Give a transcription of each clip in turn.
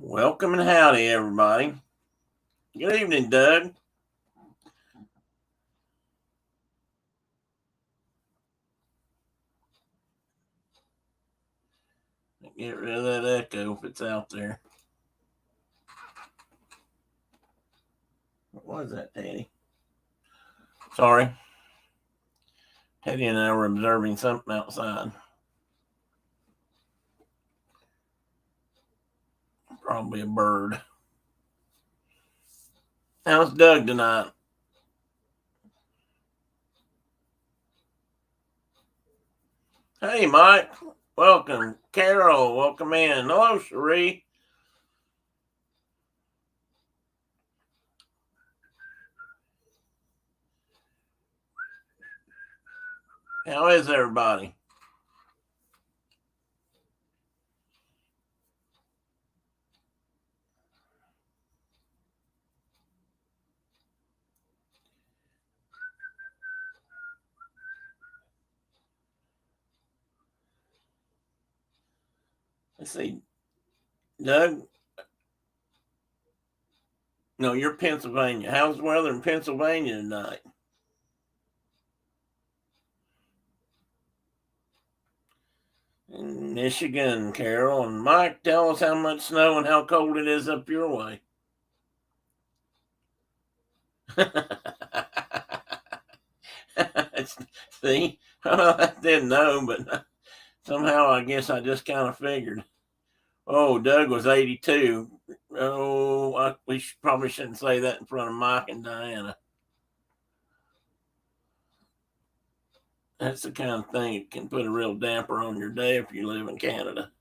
Welcome and howdy, everybody. Good evening, Doug. Get rid of that echo if it's out there. What was that, Teddy? Sorry. Teddy and I were observing something outside. Probably a bird. How's Doug tonight? Hey, Mike. Welcome. Carol, welcome in. Hello, Cherie. How is everybody? Let's see. Doug? No, you're Pennsylvania. How's the weather in Pennsylvania tonight? In Michigan, Carol. And Mike, tell us how much snow and how cold it is up your way. See, I didn't know, but somehow I guess I just kind of figured. Oh, Doug was 82. Oh, we probably shouldn't say that in front of Mike and Diana. That's the kind of thing that can put a real damper on your day if you live in Canada.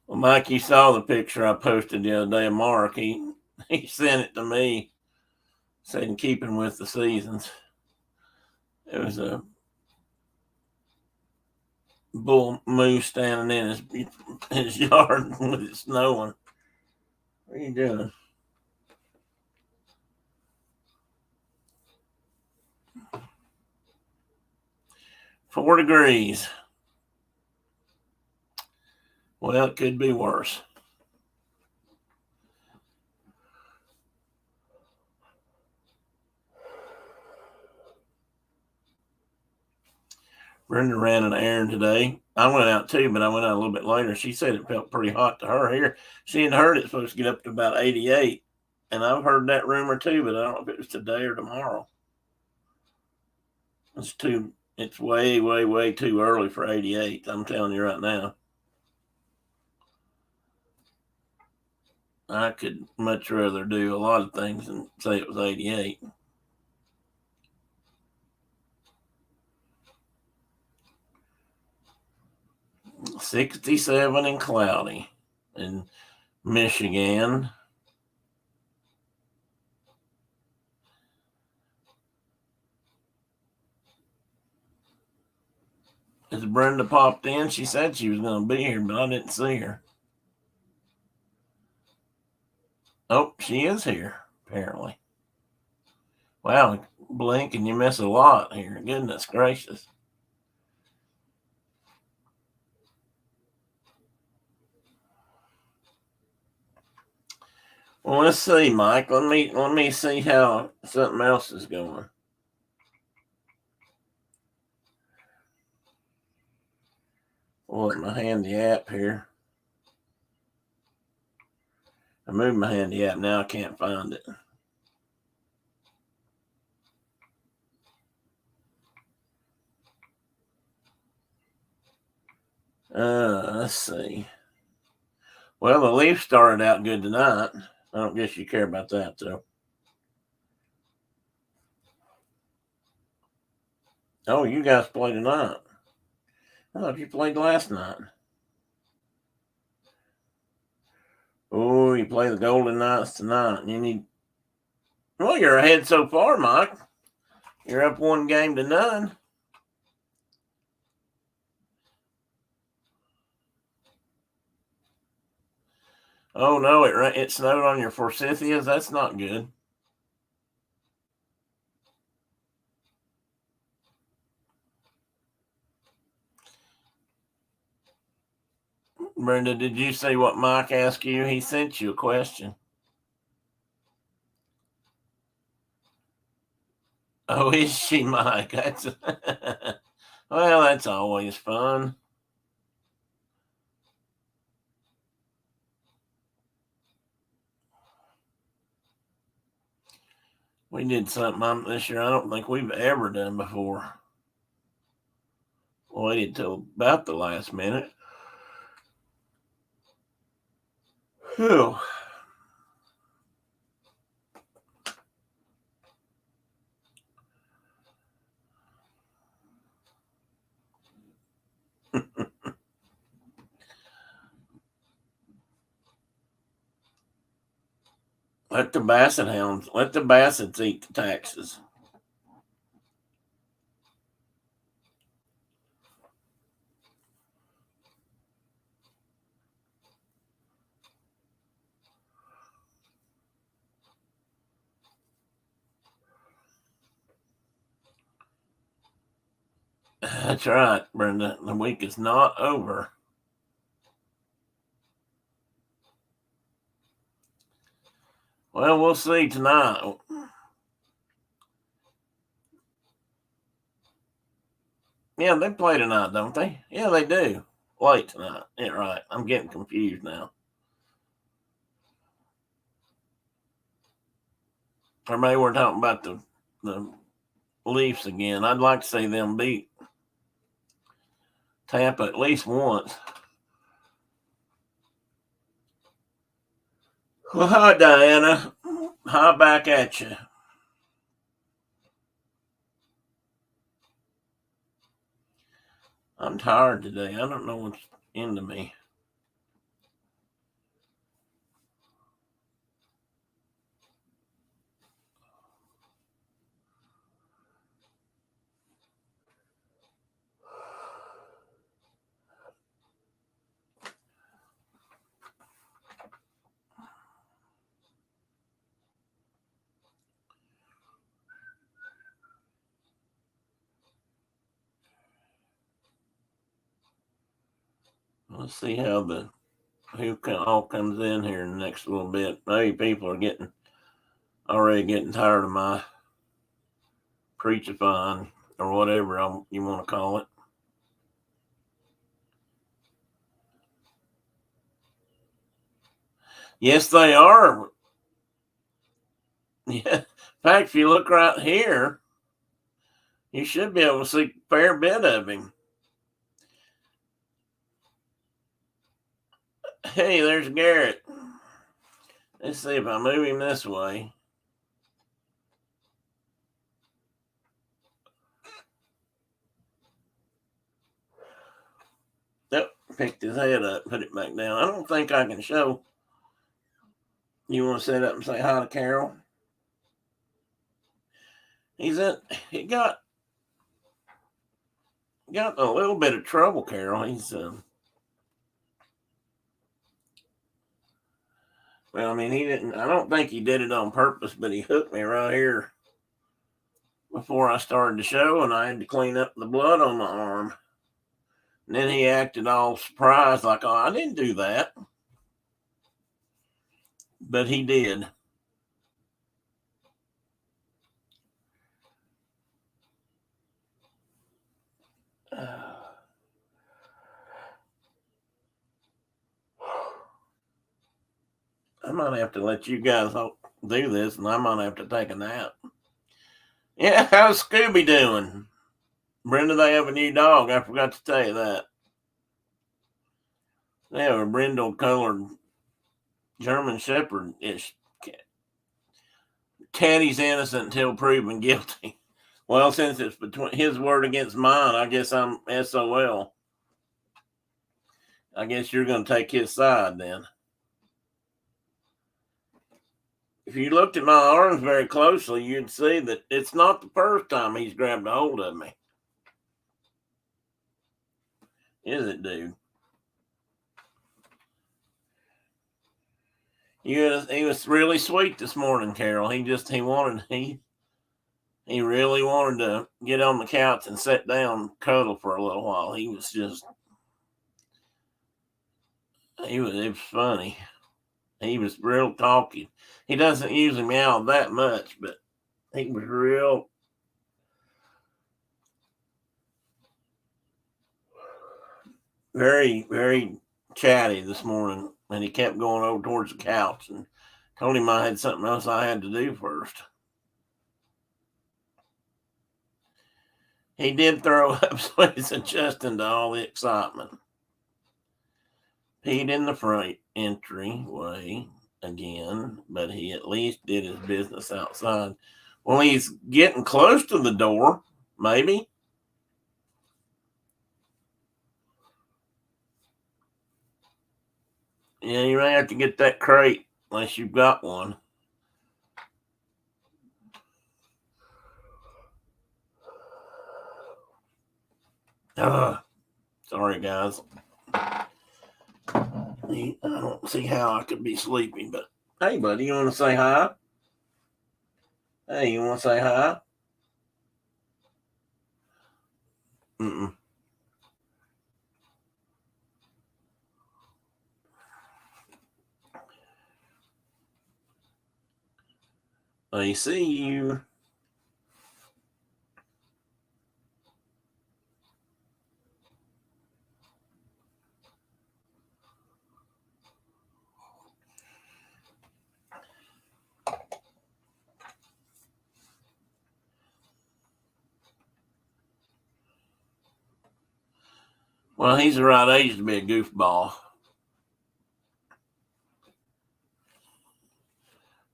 Well, Mike, you saw the picture I posted the other day of Mark. He sent it to me, said in keeping with the seasons. It was a bull moose standing in his yard with it snowing. What are you doing? 4 degrees. Well, it could be worse. Brenda ran an errand today. I went out too, but I went out a little bit later. She said it felt pretty hot to her here. She had heard it's supposed to get up to about 88. And I've heard that rumor too, but I don't know if it was today or tomorrow. It's way, way, way too early for 88. I'm telling you right now. I could much rather do a lot of things than say it was 88. $67 and cloudy in Michigan. As Brenda popped in, she said she was going to be here, but I didn't see her. Oh, she is here, apparently. Wow, blink and you miss a lot here. Goodness gracious. Well, let's see, Mike. Let me see how something else is going. Well, let my handy app here. I moved my handy app. Now I can't find it. Let's see. Well, the Leafs started out good tonight. I don't guess you care about that, though. Oh, you guys play tonight. I thought you played last night. Oh, you play the Golden Knights tonight. You need. Well, you're ahead so far, Mike. You're up 1-0. Oh no, it snowed on your Forsythias. That's not good. Brenda, did you see what Mike asked you? He sent you a question. Oh, is she, Mike? That's well, that's always fun. We did something this year I don't think we've ever done before. Waited till about the last minute. Whew. Let the Bassets eat the taxes. That's right, Brenda. The week is not over. Well, we'll see tonight. Yeah, they play tonight, don't they? Yeah, they do. Late tonight. Yeah, right. I'm getting confused now. Or maybe we're talking about the Leafs again. I'd like to see them beat Tampa at least once. Well, hi, Diana. Hi, back at you. I'm tired today. I don't know what's into me. Let's see how who all comes in here in the next little bit. Maybe people are already getting tired of my preachifying or whatever you want to call it. Yes, they are. Yeah. In fact, if you look right here, you should be able to see a fair bit of him. Hey, there's Garrett. Let's see if I move him this way. Yep, picked his head up, put it back down. I don't think I can show. You want to sit up and say hi to Carol? He got a little bit of trouble, Carol. Well, I mean, he didn't. I don't think he did it on purpose, but he hooked me right here before I started the show, and I had to clean up the blood on my arm. And then he acted all surprised, like, "Oh, I didn't do that," but he did. I might have to let you guys do this, and I might have to take a nap. Yeah, how's Scooby doing? Brenda, they have a new dog. I forgot to tell you that. They have a brindle colored German Shepherd ish cat. Caddy's innocent until proven guilty. Well, since it's between his word against mine, I guess I'm SOL. I guess you're going to take his side then. If you looked at my arms very closely, you'd see that it's not the first time he's grabbed a hold of me. Is it, dude? He was really sweet this morning, Carol. He really wanted to get on the couch and sit down, cuddle for a little while. He was just It was funny. He was real talky. He doesn't usually meow that much, but he was real. Very, very chatty this morning, and he kept going over towards the couch and told him I had something else I had to do first. He did throw up, so he's adjusting to all the excitement. Peed in the front entryway again, but he at least did his business outside. Well, he's getting close to the door, maybe. Yeah, you may have to get that crate unless you've got one. Sorry, guys. I don't see how I could be sleeping, but hey, buddy, you want to say hi? Hey, you want to say hi? Mm-mm. I see you. Well, he's the right age to be a goofball.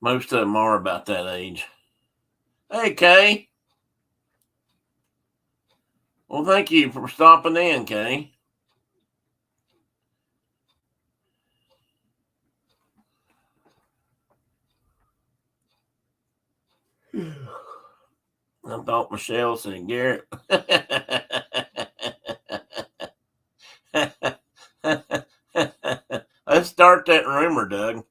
Most of them are about that age. Hey, Kay. Well, thank you for stopping in, Kay. I thought Michelle said Garrett. Let's start that rumor, Doug.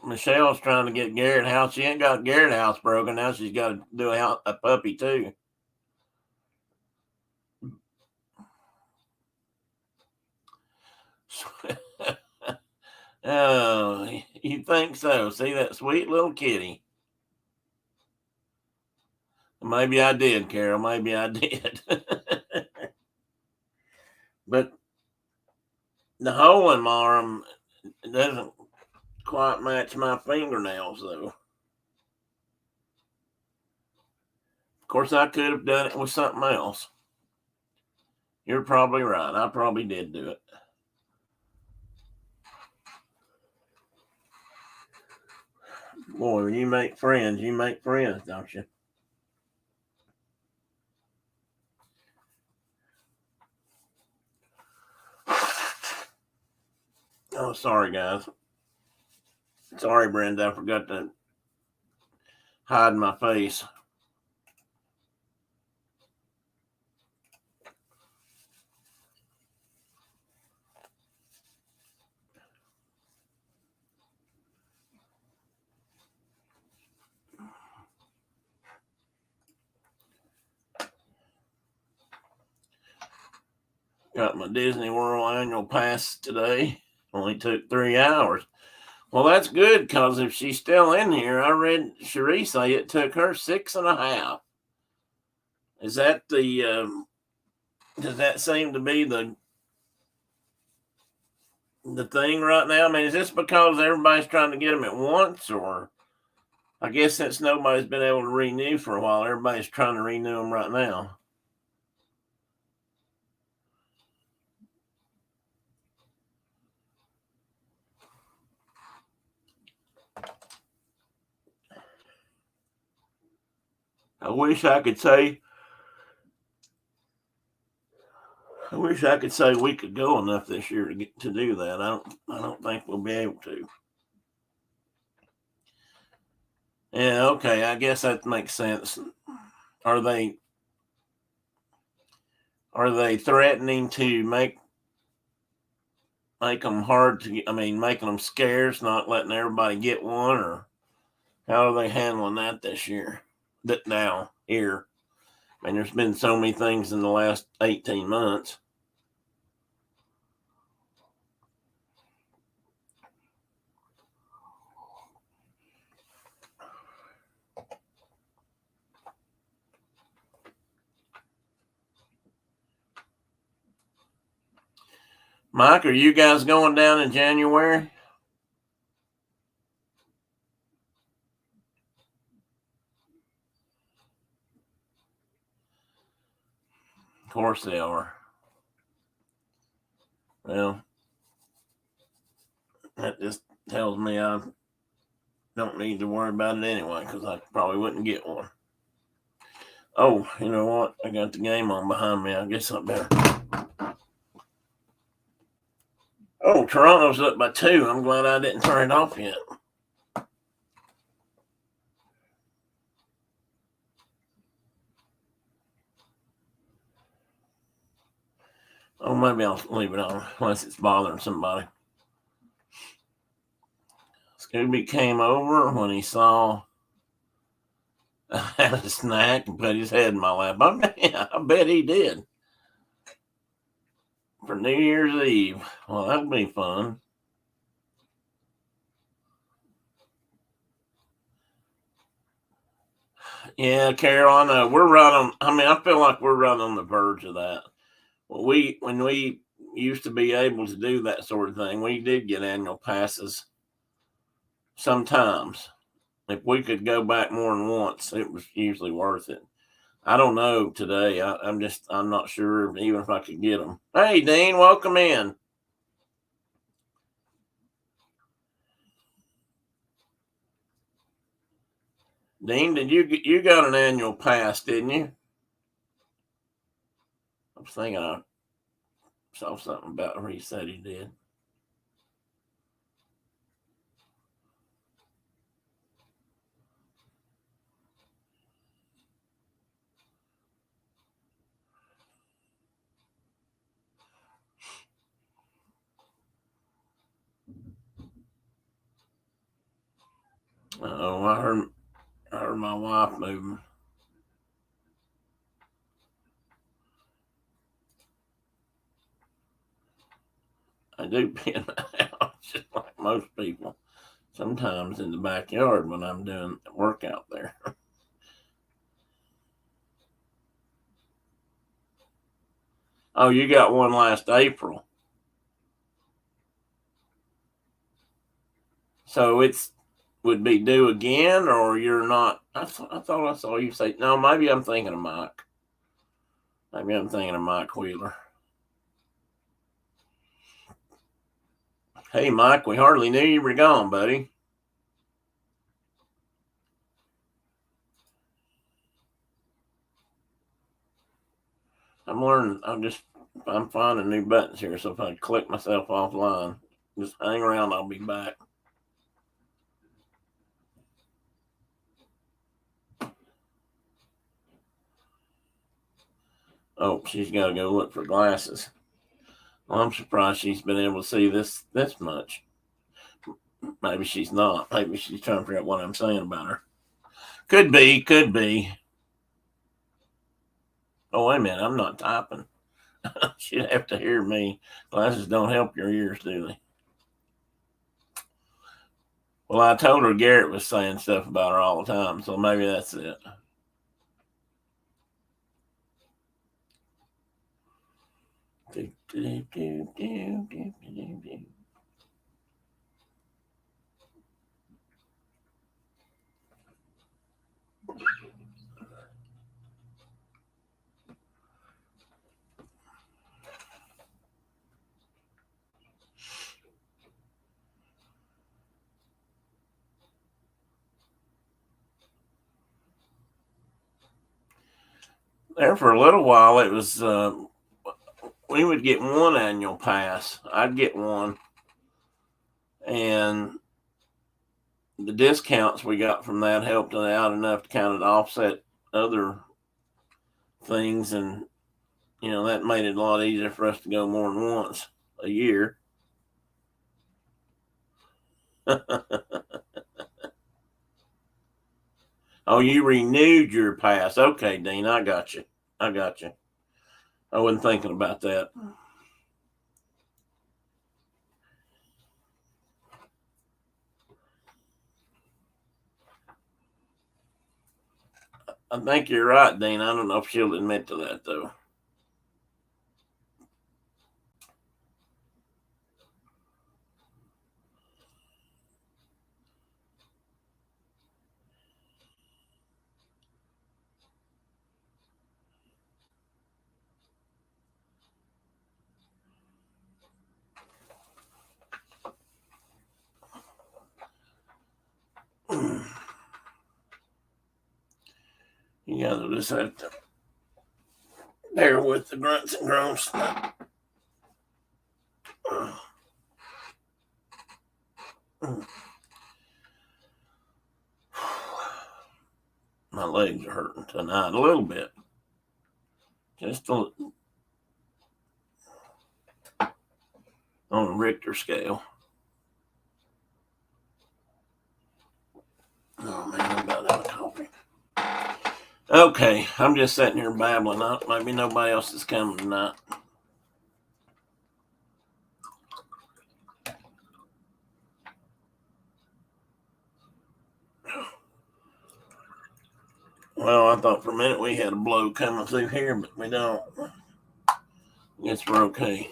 Michelle's trying to get Garrett house. She ain't got Garrett house broken. Now she's got to do a puppy too. Oh, you think so? See that sweet little kitty? Maybe I did, Carol. Maybe I did. But the hole in my arm doesn't quite match my fingernails, though. Of course, I could have done it with something else. You're probably right. I probably did do it. Boy, when you make friends, don't you? Oh, sorry, guys. Sorry, Brenda. I forgot to hide my face. Got my Disney World annual pass today. Only took 3 hours. Well, that's good because if she's still in here, I read Cherie say it took her 6.5. Is that the? Does that seem to be the thing right now? I mean, is this because everybody's trying to get them at once, or I guess since nobody's been able to renew for a while, everybody's trying to renew them right now. I wish I could say we could go enough this year to do that. I don't think we'll be able to. Yeah, okay. I guess that makes sense. Are they threatening to make them hard to? I mean, making them scarce, not letting everybody get one, or how are they handling that this year? That now here, I mean, there's been so many things in the last 18 months. Mike, are you guys going down in January? Of course they are. Well, that just tells me I don't need to worry about it anyway, because I probably wouldn't get one. Oh, you know what? I got the game on behind me. I guess I better. Oh, Toronto's up by 2. I'm glad I didn't turn it off yet. Oh, maybe I'll leave it on unless it's bothering somebody. Scooby came over when he saw I had a snack and put his head in my lap. I bet he did. For New Year's Eve. Well, that'll be fun. Yeah, Carol, I know. We're right on. I mean, I feel like we're right on the verge of that. Well, when we used to be able to do that sort of thing, we did get annual passes sometimes. If we could go back more than once, it was usually worth it. I don't know today. I'm not sure even if I could get them. Hey, Dean, welcome in. Dean, you got an annual pass, didn't you? I was thinking I saw something about where he said he did. Oh, I heard my wife moving. I do pee in the house just like most people. Sometimes in the backyard when I'm doing work out there. Oh, you got one last April. So it's would be due again, or you're not? I thought I saw you say no. Maybe I'm thinking of Mike. Maybe I'm thinking of Mike Wheeler. Hey, Mike, we hardly knew you were gone, buddy. I'm learning. I'm finding new buttons here. So if I click myself offline, just hang around. I'll be back. Oh, she's got to go look for glasses. Well, I'm surprised she's been able to see this much. Maybe she's not. Maybe she's trying to figure out what I'm saying about her. Could be. Could be. Oh, wait a minute. I'm not typing. She'd have to hear me. Glasses don't help your ears, do they? Well, I told her Garrett was saying stuff about her all the time, so maybe that's it. There for a little while, it was we would get one annual pass. I'd get one, and the discounts we got from that helped out enough to kind of offset other things, and that made it a lot easier for us to go more than once a year. Oh, you renewed your pass. Okay, Dean, I got you. I got you. I wasn't thinking about that. I think you're right, Dean. I don't know if she'll admit to that though. You guys will just have to bear with the grunts and groans. My legs are hurting tonight a little bit. Just on a Richter scale. Oh man, I'm about out of coffee. Okay, I'm just sitting here babbling. Maybe nobody else is coming tonight. Well, I thought for a minute we had a blow coming through here, but we don't. I guess we're okay.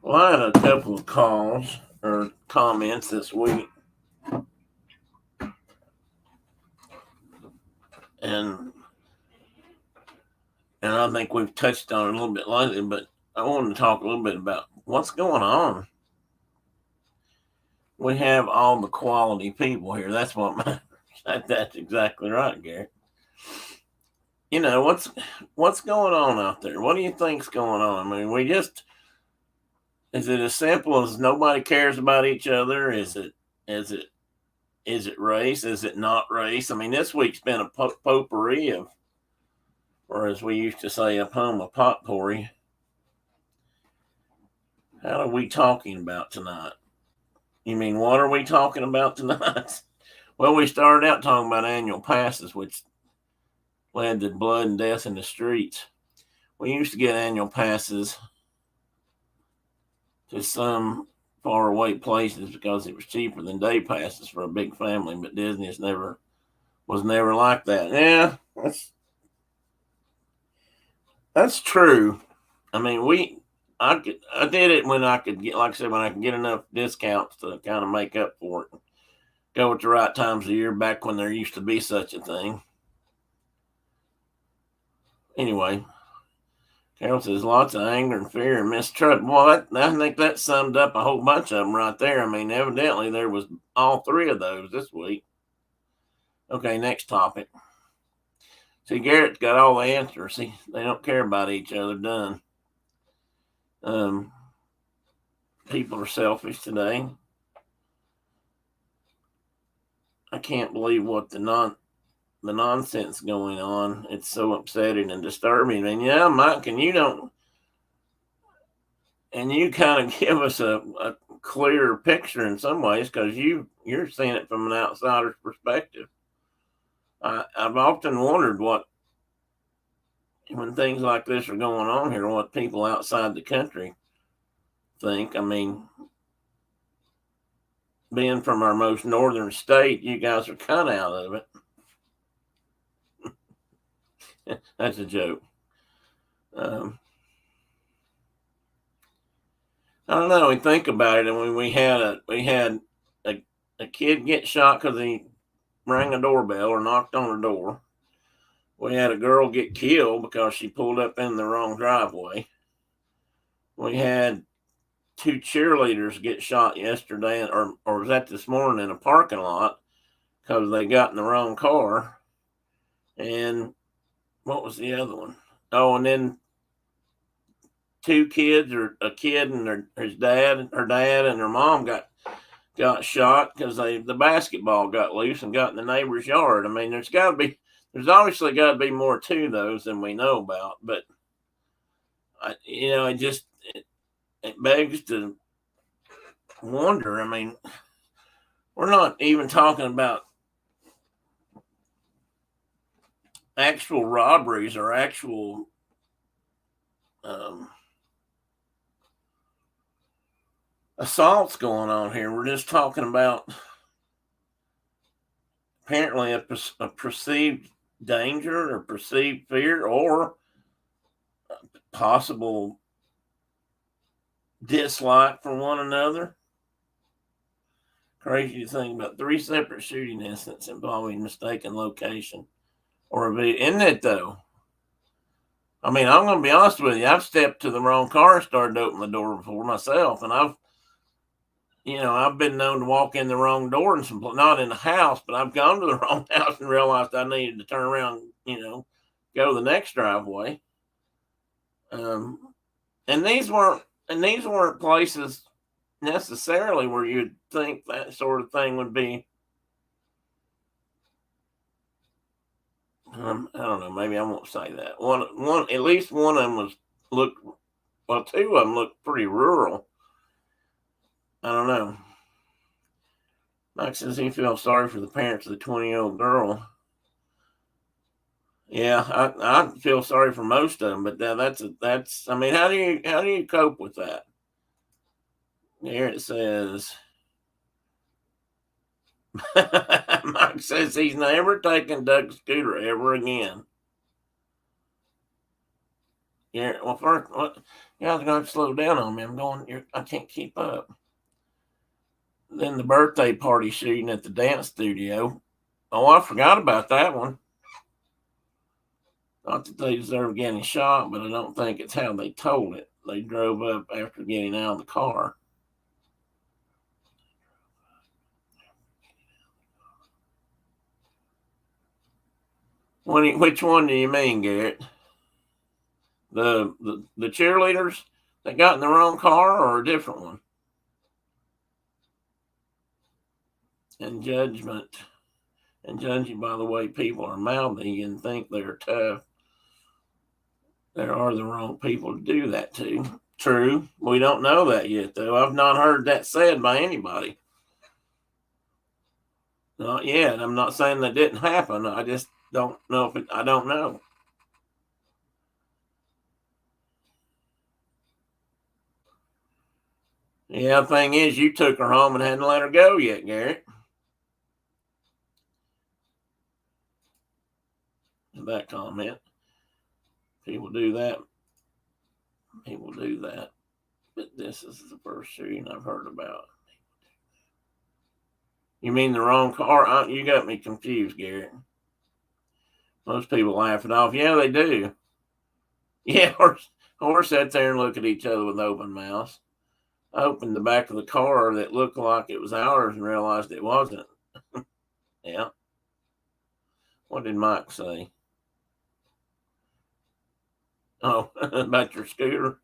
Well, I had a couple of calls or comments this week. And I think we've touched on it a little bit lately, but I wanted to talk a little bit about what's going on. We have all the quality people here. That's what matters. That's exactly right, Garrett. You know, what's going on out there? What do you think's going on? I mean, is it as simple as nobody cares about each other? Is it race? Is it not race? I mean, this week's been a potpourri of, or as we used to say up home, a potpourri. How are we talking about tonight? You mean, what are we talking about tonight? Well, we started out talking about annual passes, which led to blood and death in the streets. We used to get annual passes to some faraway places because it was cheaper than day passes for a big family, but Disney was never like that. Yeah, that's true. I mean, I did it when I could get, like I said, when I could get enough discounts to kind of make up for it. Go at the right times of the year, back when there used to be such a thing. Anyway, Carol says lots of anger and fear and mistrust. Well, I think that summed up a whole bunch of them right there. I mean, evidently there was all three of those this week. Okay, next topic. See, Garrett's got all the answers. See, they don't care about each other. Done. People are selfish today. I can't believe what the nonsense going on. It's so upsetting and disturbing. And yeah, Mike, and you kind of give us a clearer picture in some ways because you're seeing it from an outsider's perspective. I've often wondered when things like this are going on here, what people outside the country think. I mean, being from our most northern state, you guys are kind of out of it. That's a joke. I don't know. We think about it, and when we had a kid get shot because he rang a doorbell or knocked on a door. We had a girl get killed because she pulled up in the wrong driveway. We had 2 cheerleaders get shot yesterday, or was that this morning, in a parking lot because they got in the wrong car. And what was the other one? Oh, and then 2 kids, or a kid and her dad and her mom got shot because the basketball got loose and got in the neighbor's yard. I mean, there's obviously got to be more to those than we know about, but it begs to wonder. I mean, we're not even talking about actual robberies or actual assaults going on here. We're just talking about apparently a perceived danger or perceived fear or possible dislike for one another. Crazy to think about 3 separate shooting incidents involving mistaken location or a video. Isn't it though? I mean, I'm going to be honest with you. I've stepped to the wrong car and started to open the door before myself, and I've been known to walk in the wrong door and not in the house, but I've gone to the wrong house and realized I needed to turn around, go the next driveway. Um, and these weren't places necessarily where you'd think that sort of thing would be. I don't know. Maybe I won't say that. At least one of them two of them looked pretty rural. I don't know. Mike says he feels sorry for the parents of the 20-year-old girl. Yeah, I feel sorry for most of them, but that's. I mean, how do you cope with that? Here it says. Mike says he's never taken Doug's scooter ever again. Yeah, well, first, you guys are going to slow down on me. I can't keep up. Then the birthday party shooting at the dance studio. Oh, I forgot about that one. Not that they deserve getting shot, but I don't think it's how they told it. They drove up after getting out of the car. Which one do you mean, Garrett? The cheerleaders that got in the wrong car, or a different one? And judging by the way people are mouthy and think they're tough, there are the wrong people to do that to. True. We don't know that yet, though. I've not heard that said by anybody. Not yet. I'm not saying that didn't happen. I just don't know I don't know. Yeah, the thing is, you took her home and hadn't let her go yet, Garrett. That comment. People do that. But this is the first shooting I've heard about. You mean the wrong car? You got me confused, Garrett. Most people laugh it off. Yeah, they do. Yeah, or sit there and look at each other with open mouths. I opened the back of the car that looked like it was ours and realized it wasn't. Yeah. What did Mike say? Oh, about your scooter?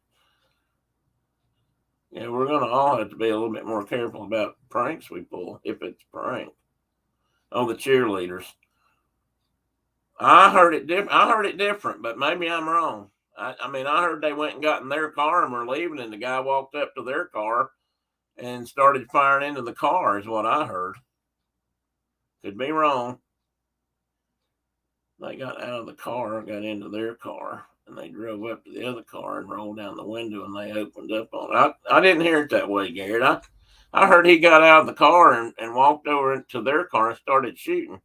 Yeah, we're going to all have to be a little bit more careful about pranks we pull, if it's a prank. Oh, the cheerleaders. I heard it different, but maybe I'm wrong. I mean, I heard they went and got in their car and were leaving, and the guy walked up to their car and started firing into the car, is what I heard. Could be wrong. They got out of the car, got into their car, and they drove up to the other car and rolled down the window, and they opened up on it. I didn't hear it that way, Garrett. I heard he got out of the car and walked over to their car and started shooting.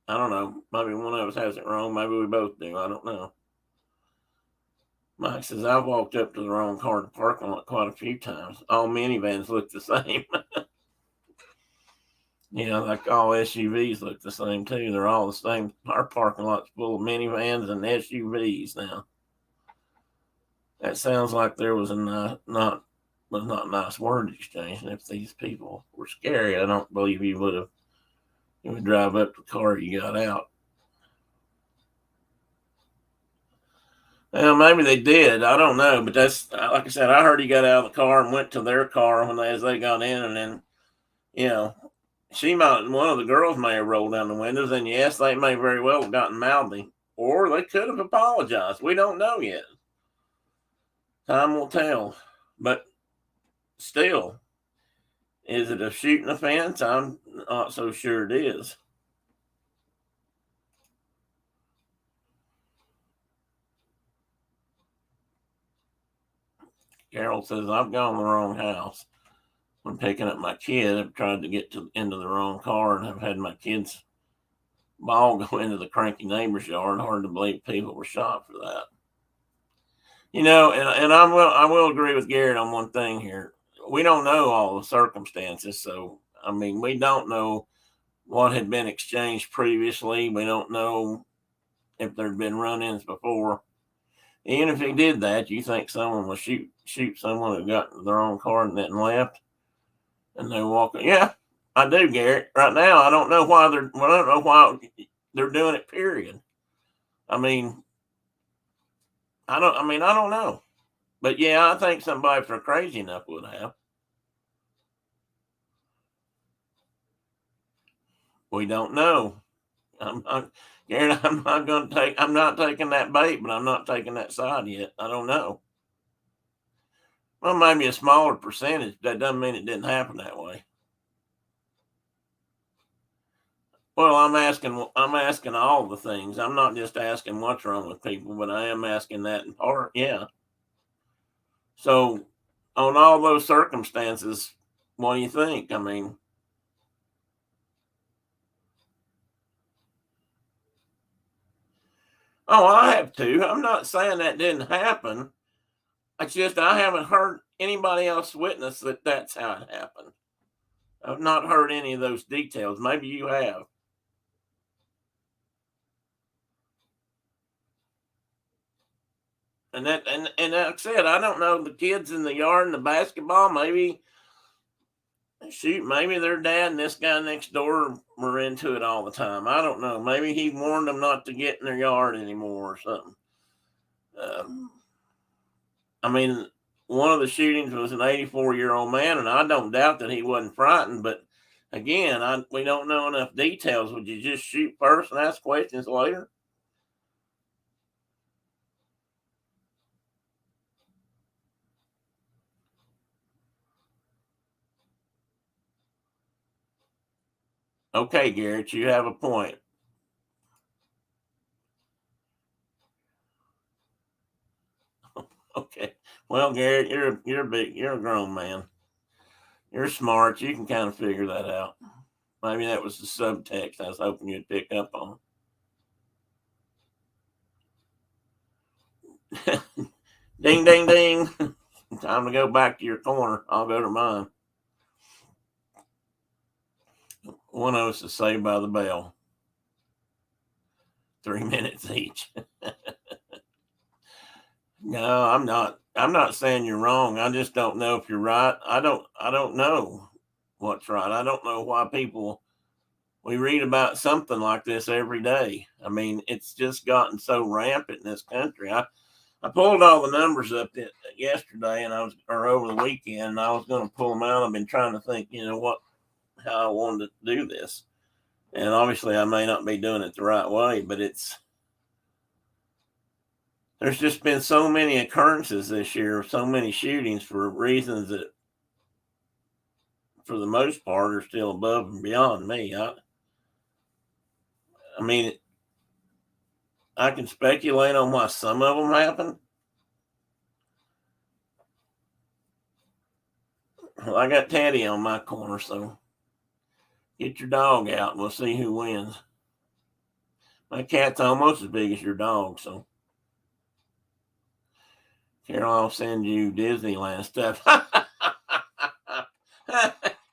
I don't know. Maybe one of us has it wrong. Maybe we both do. I don't know. Mike says, I've walked up to the wrong car in the parking lot quite a few times. All minivans look the same. Like all SUVs look the same too. They're all the same. Our parking lot's full of minivans and SUVs now. That sounds like there was not nice word exchange. And if these people were scary, I don't believe you would drive up to the car you got out. Well, maybe they did. I don't know, but that's like I said. I heard he got out of the car and went to their car as they got in, and then, one of the girls may have rolled down the windows, and yes, they may very well have gotten mouthy, or they could have apologized. We don't know yet. Time will tell. But still, is it a shooting offense? I'm not so sure it is. Carol says, I've gone the wrong house. When picking up my kid, I've tried to get into the wrong car and have had my kid's ball go into the cranky neighbor's yard. Hard to believe people were shot for that. And I will agree with Garrett on one thing here. We don't know all the circumstances, so I mean, we don't know what had been exchanged previously. We don't know if there'd been run-ins before. Even if he did that, you think someone will shoot someone who got in their own car and then left, and they walk? Yeah, I do, Garrett. Right now, I don't know why they're doing it. Period. I mean, I don't know. But yeah, I think somebody for crazy enough would have. We don't know. Garrett, I'm not taking that bait, but I'm not taking that side yet. I don't know. Well, maybe a smaller percentage. That doesn't mean it didn't happen that way. Well, I'm asking all the things. I'm not just asking what's wrong with people, but I am asking that in part. Yeah. So, on all those circumstances, what do you think? I mean, oh, I have too. I'm not saying that didn't happen. It's just I haven't heard anybody else witness that that's how it happened. I've not heard any of those details. Maybe you have. And like I said, I don't know the kids in the yard and the basketball. Maybe shoot, maybe their dad and this guy next door were into it all the time. I don't know. Maybe he warned them not to get in their yard anymore or something. Um, I mean, one of the shootings was an 84-year-old man, and I don't doubt that he wasn't frightened. But again, we don't know enough details. Would you just shoot first and ask questions later? Okay, Garrett, you have a point. Okay. Well, Garrett, you're a grown man. You're smart. You can kind of figure that out. Maybe that was the subtext I was hoping you'd pick up on. Ding, ding, ding. Time to go back to your corner. I'll go to mine. One of us is saved by the bell. 3 minutes each. No, I'm not. I'm not saying you're wrong. I just don't know if you're right. I don't know what's right. I don't know why people we read about something like this every day. I mean, it's just gotten so rampant in this country. I pulled all the numbers up yesterday and or over the weekend, and I was going to pull them out. I've been trying to think, how I wanted to do this. And obviously I may not be doing it the right way, but there's just been so many occurrences this year, so many shootings for reasons that for the most part are still above and beyond me. I mean, I can speculate on why some of them happen. Well, I got Teddy on my corner, so get your dog out and we'll see who wins. My cat's almost as big as your dog, so Carol, I'll send you Disneyland stuff.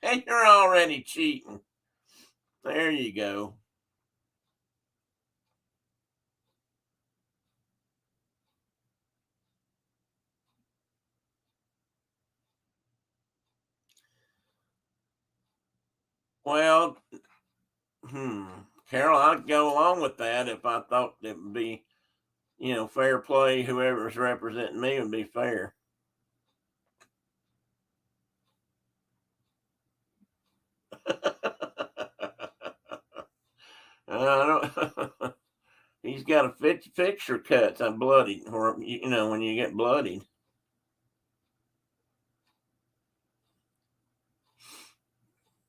And you're already cheating. There you go. Well, Carol, I'd go along with that if I thought it would be, fair play. Whoever's representing me would be fair. I don't. He's got a fixture cuts. I'm bloodied, or when you get bloodied.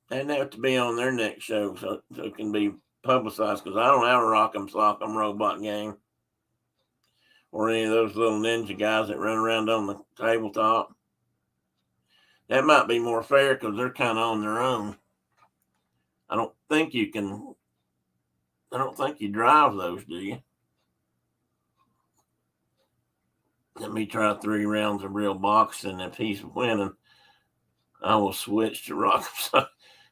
They have to be on their next show so it can be publicized because I don't have a Rock'em Sock'em Robot Gang or any of those little ninja guys that run around on the tabletop. That might be more fair because they're kind of on their own. I don't think you can. I don't think you drive those, do you? Let me try 3 rounds of real boxing. If he's winning, I will switch to Rock'em.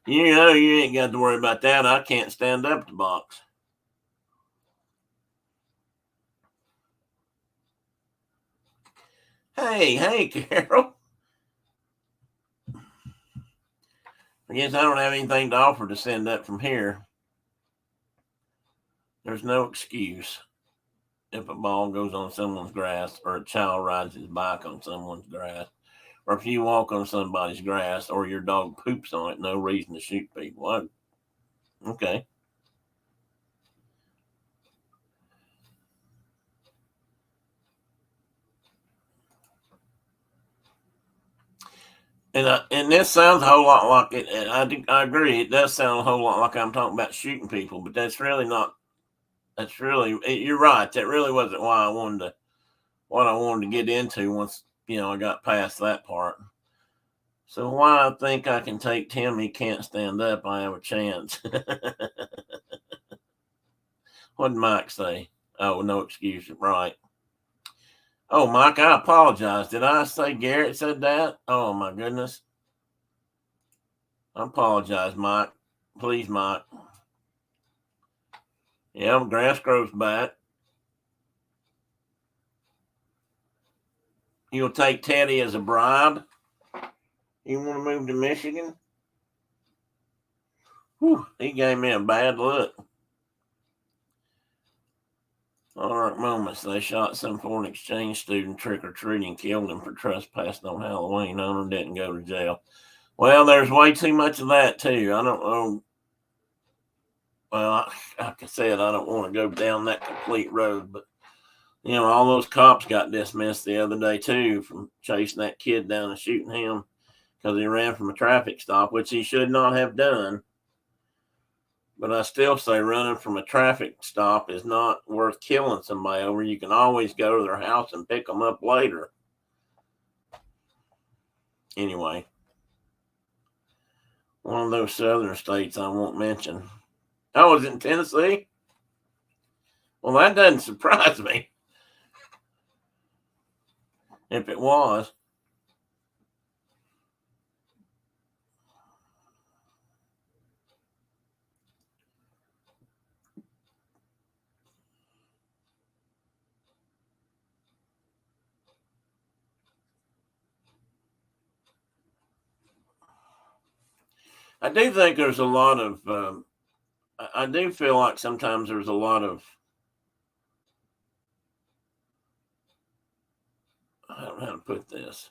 You ain't got to worry about that. I can't stand up to box. Hey, Carol. I guess I don't have anything to offer to send up from here. There's no excuse if a ball goes on someone's grass or a child rides his bike on someone's grass or if you walk on somebody's grass or your dog poops on it, no reason to shoot people. Okay. And this sounds a whole lot like it. And I agree. It does sound a whole lot like I'm talking about shooting people, but that's really not. That's really you're right. That really wasn't why I wanted to. What I wanted to get into once I got past that part. So why I think I can take Tim, he can't stand up. I have a chance. What did Mike say? Oh, no excuse. Right. Oh, Mike, I apologize. Did I say Garrett said that? Oh, my goodness. I apologize, Mike. Please, Mike. Yeah, grass grows back. You'll take Teddy as a bribe? You want to move to Michigan? Whew, he gave me a bad look. All right, moments. They shot some foreign exchange student trick-or-treating, killed him for trespassing on Halloween. Owner didn't go to jail. Well, there's way too much of that, too. I don't know. Well, like I said, I don't want to go down that complete road, but, all those cops got dismissed the other day, too, from chasing that kid down and shooting him because he ran from a traffic stop, which he should not have done. But I still say running from a traffic stop is not worth killing somebody over. You can always go to their house and pick them up later. Anyway, one of those southern states I won't mention. I was in Tennessee. Well, that doesn't surprise me. If it was. I do think there's a lot of, I do feel like sometimes there's a lot of, I don't know how to put this.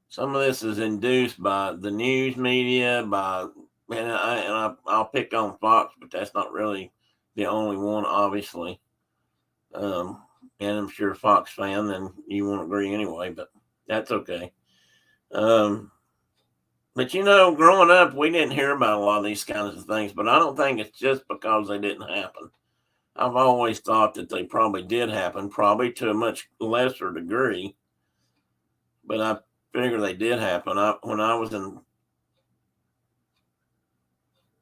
Some of this is induced by the news media, I'll pick on Fox, but that's not really the only one, obviously. And I'm sure Fox fan, then you won't agree anyway, but that's okay. But growing up, we didn't hear about a lot of these kinds of things, but I don't think it's just because they didn't happen. I've always thought that they probably did happen, probably to a much lesser degree, but I figure they did happen. When I was in,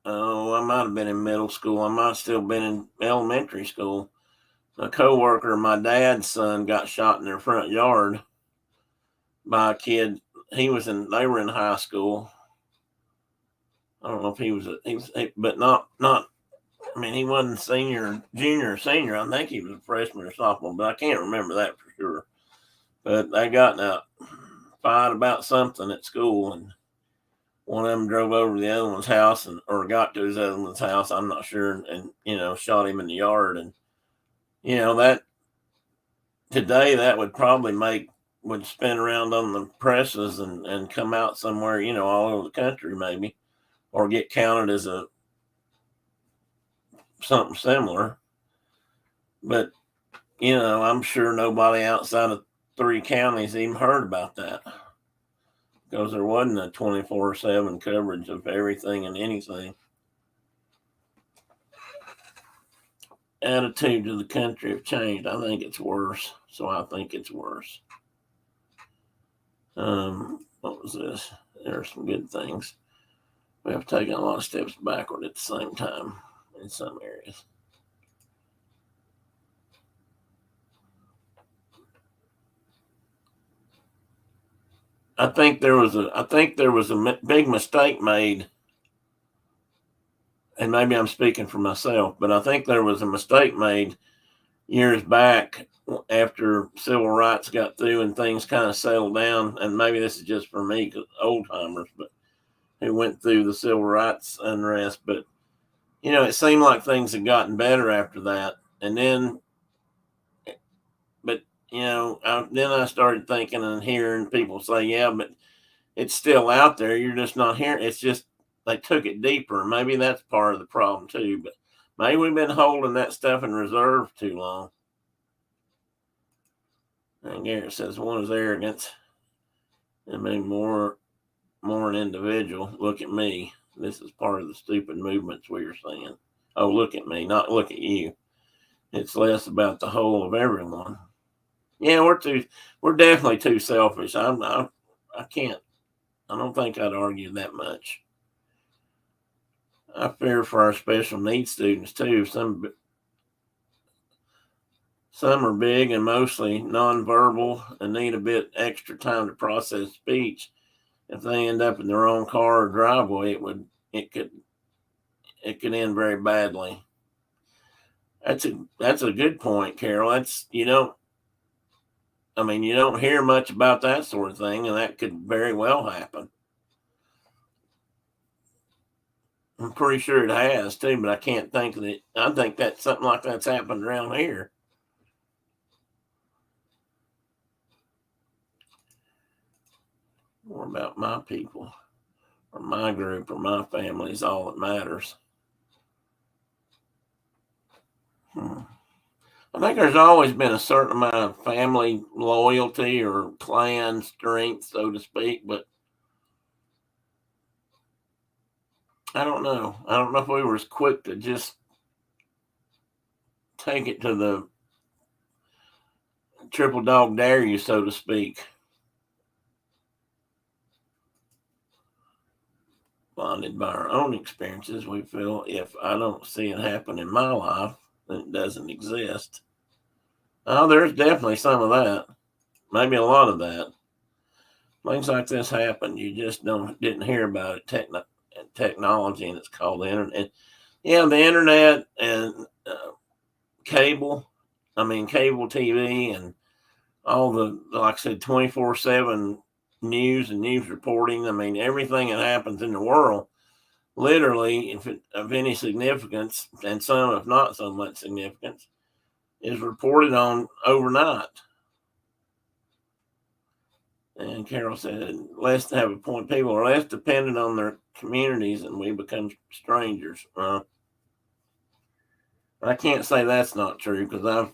I might have been in middle school. I might have still been in elementary school. A coworker of my dad's son got shot in their front yard by a kid. They were in high school. I don't know if he was, but not, he wasn't junior or senior. I think he was a freshman or sophomore, but I can't remember that for sure. But they got in a fight about something at school, and one of them drove over to the other one's house or got to his other one's house. I'm not sure. And, shot him in the yard. And, that today that would probably would spin around on the presses and come out somewhere, all over the country maybe, or get counted as something similar. But, I'm sure nobody outside of 3 counties even heard about that because there wasn't a 24/7 coverage of everything and anything. Attitudes of the country have changed. I think it's worse. So I think it's worse. What was this? There are some good things. We have taken a lot of steps backward at the same time in some areas. I think there was a big mistake made, and maybe I'm speaking for myself, but I think there was a mistake made years back after civil rights got through and things kind of settled down. And maybe this is just for me, old timers, but who went through the civil rights unrest. But it seemed like things had gotten better after that. And then, but then I started thinking and hearing people say, "Yeah, but it's still out there. You're just not hearing. It's just they took it deeper. Maybe that's part of the problem too. But maybe we've been holding that stuff in reserve too long." And Garrett says one is arrogance. I mean, more an individual. Look at me. This is part of the stupid movements we are seeing. Oh, look at me, not look at you. It's less about the whole of everyone. Yeah, we're definitely too selfish. I can't. I don't think I'd argue that much. I fear for our special needs students too. Some are big and mostly nonverbal and need a bit extra time to process speech. If they end up in the wrong car or driveway, it could end very badly. That's a good point, Carol. You don't hear much about that sort of thing, and that could very well happen. I'm pretty sure it has too, but I can't think that. I think that something like that's happened around here. More about my people, or my group, or my family is all that matters. I think there's always been a certain amount of family loyalty or clan strength, so to speak, but I don't know. I don't know if we were as quick to just take it to the triple dog dare you, so to speak. Bonded by our own experiences, we feel if I don't see it happen in my life, then it doesn't exist. Oh, there's definitely some of that. Maybe a lot of that. Things like this happen. You just didn't hear about it. Technology, and it's called the internet. Yeah, the internet and cable. Cable TV and all the, like I said, 24/7 news and news reporting. Everything that happens in the world, literally, if it of any significance, and some if not so much significance, is reported on overnight. And Carol said, less to have a point. People are less dependent on their communities, and we become strangers. I can't say that's not true because there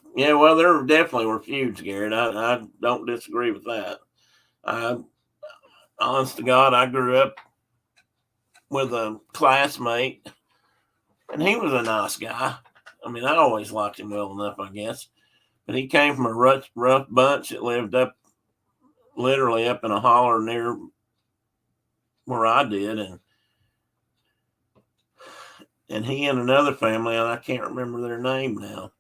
definitely were feuds, Garrett. I don't disagree with that. Honest to God, I grew up with a classmate, and he was a nice guy. I always liked him well enough, I guess. But he came from a rough bunch that lived literally up in a holler near where I did, and he and another family, and I can't remember their name now.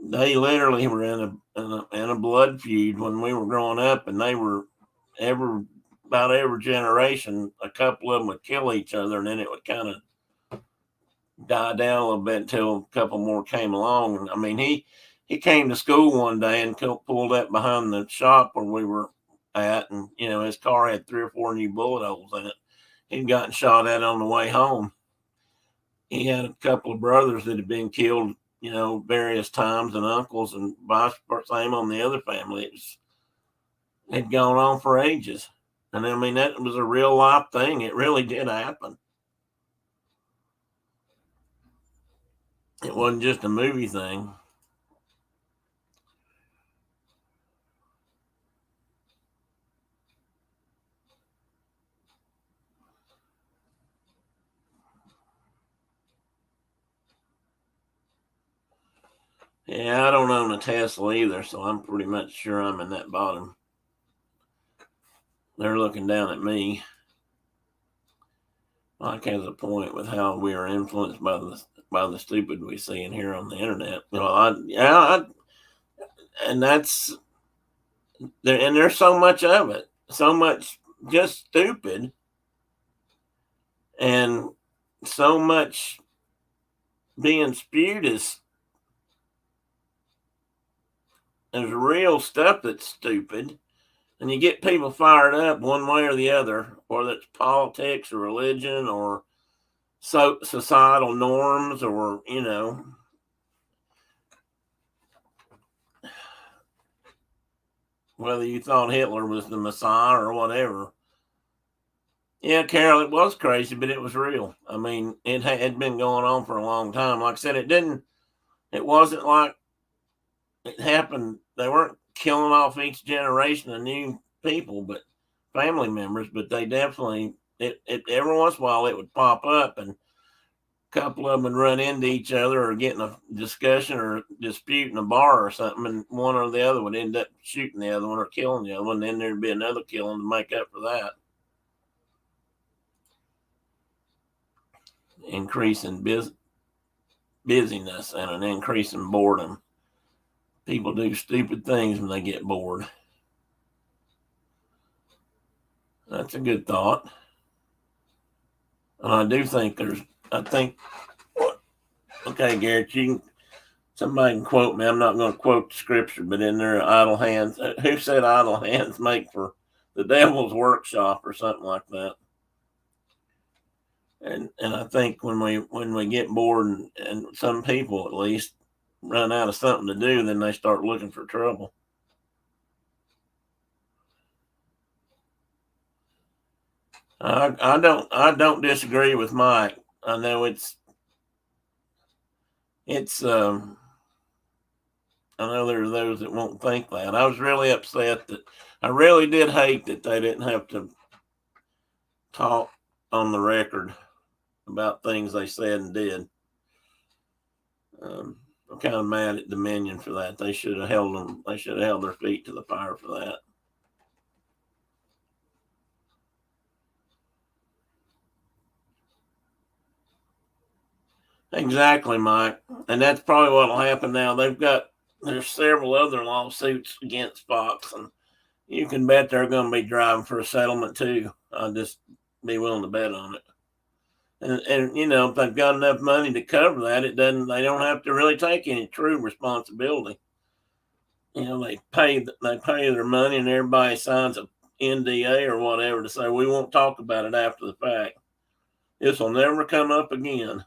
They literally were in a blood feud when we were growing up, and they were about every generation, a couple of them would kill each other, and then it would kind of die down a little bit until a couple more came along. And he came to school one day and pulled up behind the shop where we were at, and his car had 3 or 4 new bullet holes in it. He'd gotten shot at on the way home. He had a couple of brothers that had been killed, various times, and uncles, and vice versa. Same on the other family. It had gone on for ages. And that was a real life thing. It really did happen. It wasn't just a movie thing. Yeah, I don't own a Tesla either, so I'm pretty much sure I'm in that bottom. They're looking down at me. Mike has a point with how we are influenced by the stupid we see and hear on the internet. And that's there, and there's so much of it, so much just stupid, and so much being spewed as there's real stuff that's stupid, and you get people fired up one way or the other, whether it's politics or religion or societal norms, or whether you thought Hitler was the Messiah or whatever. Yeah, Carol, it was crazy, but it was real. I mean, it had been going on for a long time. Like I said, it wasn't like it happened. They weren't killing off each generation of new people, but family members, but they definitely, every once in a while it would pop up, and a couple of them would run into each other or get in a discussion or dispute in a bar or something, and one or the other would end up shooting the other one or killing the other one, and then there'd be another killing to make up for that. Increase in busyness and an increase in boredom. People do stupid things when they get bored. That's a good thought. And I do think okay, Garrett, somebody can quote me. I'm not going to quote the scripture, but in there, idle hands. Who said idle hands make for the devil's workshop or something like that? And I think when we get bored, and some people at least run out of something to do, then they start looking for trouble. I don't disagree with Mike. I know it's I know there are those that won't think that. I was really upset that I really did hate that they didn't have to talk on the record about things they said and did. I'm kind of mad at Dominion for that. They should have held them. They should have held their feet to the fire for that. Exactly, Mike. And that's probably what will happen now. There's several other lawsuits against Fox, and you can bet they're going to be driving for a settlement too. I'll just be willing to bet on it. And if they've got enough money to cover that, they don't have to really take any true responsibility. They pay their money, and everybody signs a NDA or whatever to say we won't talk about it after the fact. This will never come up again.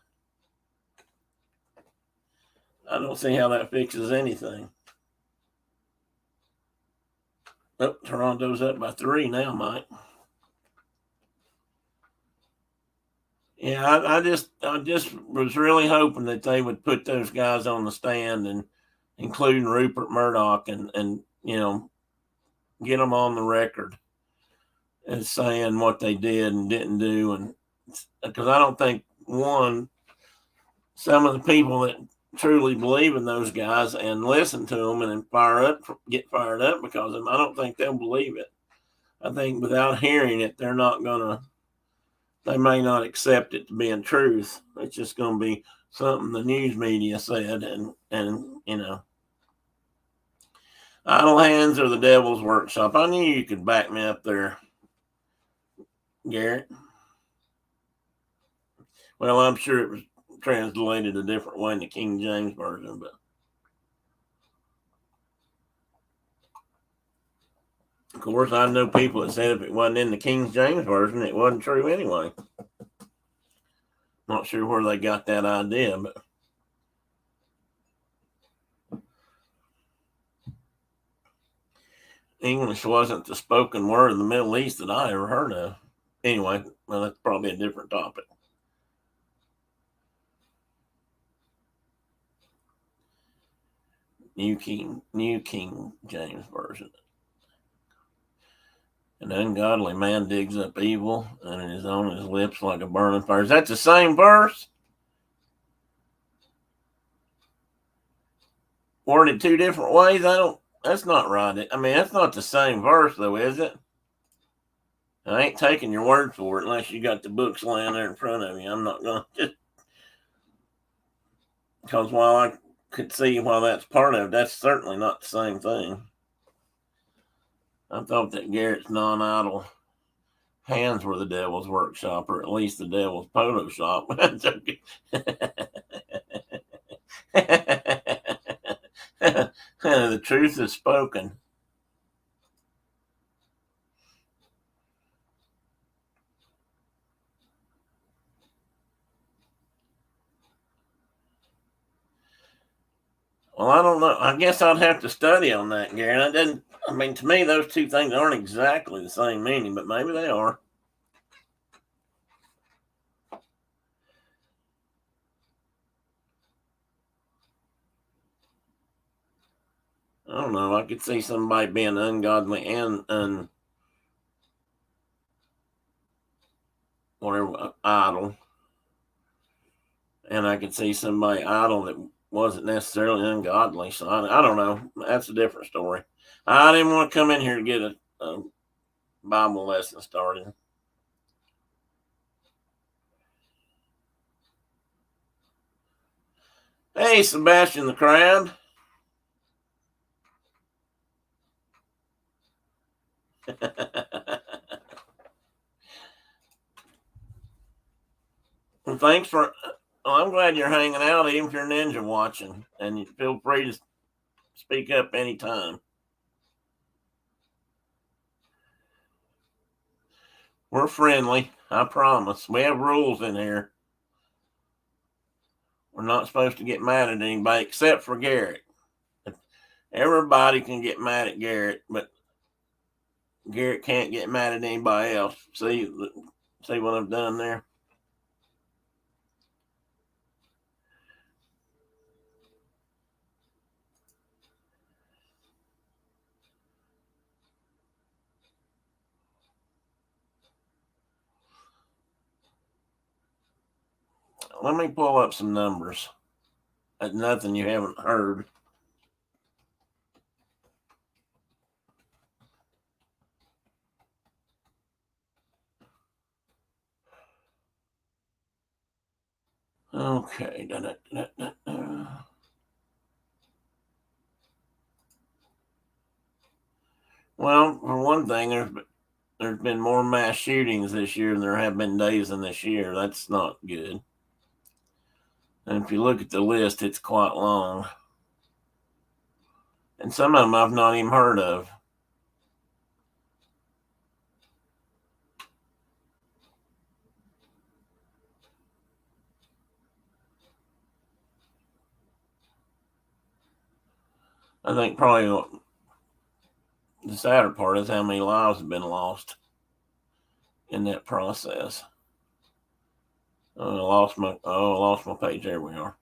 I don't see how that fixes anything. Oh, Toronto's up by 3 now, Mike. Yeah, I just was really hoping that they would put those guys on the stand, and including Rupert Murdoch, and get them on the record as saying what they did and didn't do, and because I don't think some of the people that truly believe in those guys and listen to them and get fired up because of them, I don't think they'll believe it. I think without hearing it, they may not accept it to be in truth. It's just going to be something the news media said, and idle hands are the devil's workshop. I knew you could back me up there, Garrett. Well, I'm sure it was translated a different way in the King James Version, but of course, I know people that said if it wasn't in the King James Version, it wasn't true anyway. Not sure where they got that idea, but English wasn't the spoken word in the Middle East that I ever heard of. Anyway, well, that's probably a different topic. New King James Version. An ungodly man digs up evil, and it is on his lips like a burning fire. Is that the same verse? Worded 2 different ways? That's not right. I mean, that's not the same verse, though, is it? I ain't taking your word for it unless you got the books laying there in front of you. I'm not going to because while I could see why that's part of it, that's certainly not the same thing. I thought that Garrett's non-idle hands were the devil's workshop, or at least the devil's photo shop. The the truth is spoken. Well, I don't know. I guess I'd have to study on that, Gary. I mean, to me, those two things aren't exactly the same meaning, but maybe they are. I don't know. I could see somebody being ungodly and whatever idle, and I could see somebody idle that wasn't necessarily ungodly. So I don't know. That's a different story. I didn't want to come in here to get a Bible lesson started. Hey, Sebastian the Crab. Well, thanks for. Well, I'm glad you're hanging out, even if you're ninja watching, and you feel free to speak up anytime. We're friendly, I promise. We have rules in here. We're not supposed to get mad at anybody except for Garrett. Everybody can get mad at Garrett, but Garrett can't get mad at anybody else. See what I've done there? Let me pull up some numbers. That's nothing you haven't heard. Okay. Well, for one thing, there's been more mass shootings this year than there have been days in this year. That's not good. And if you look at the list, it's quite long. And some of them I've not even heard of. I think probably the sadder part is how many lives have been lost in that process. I lost my page. There we are.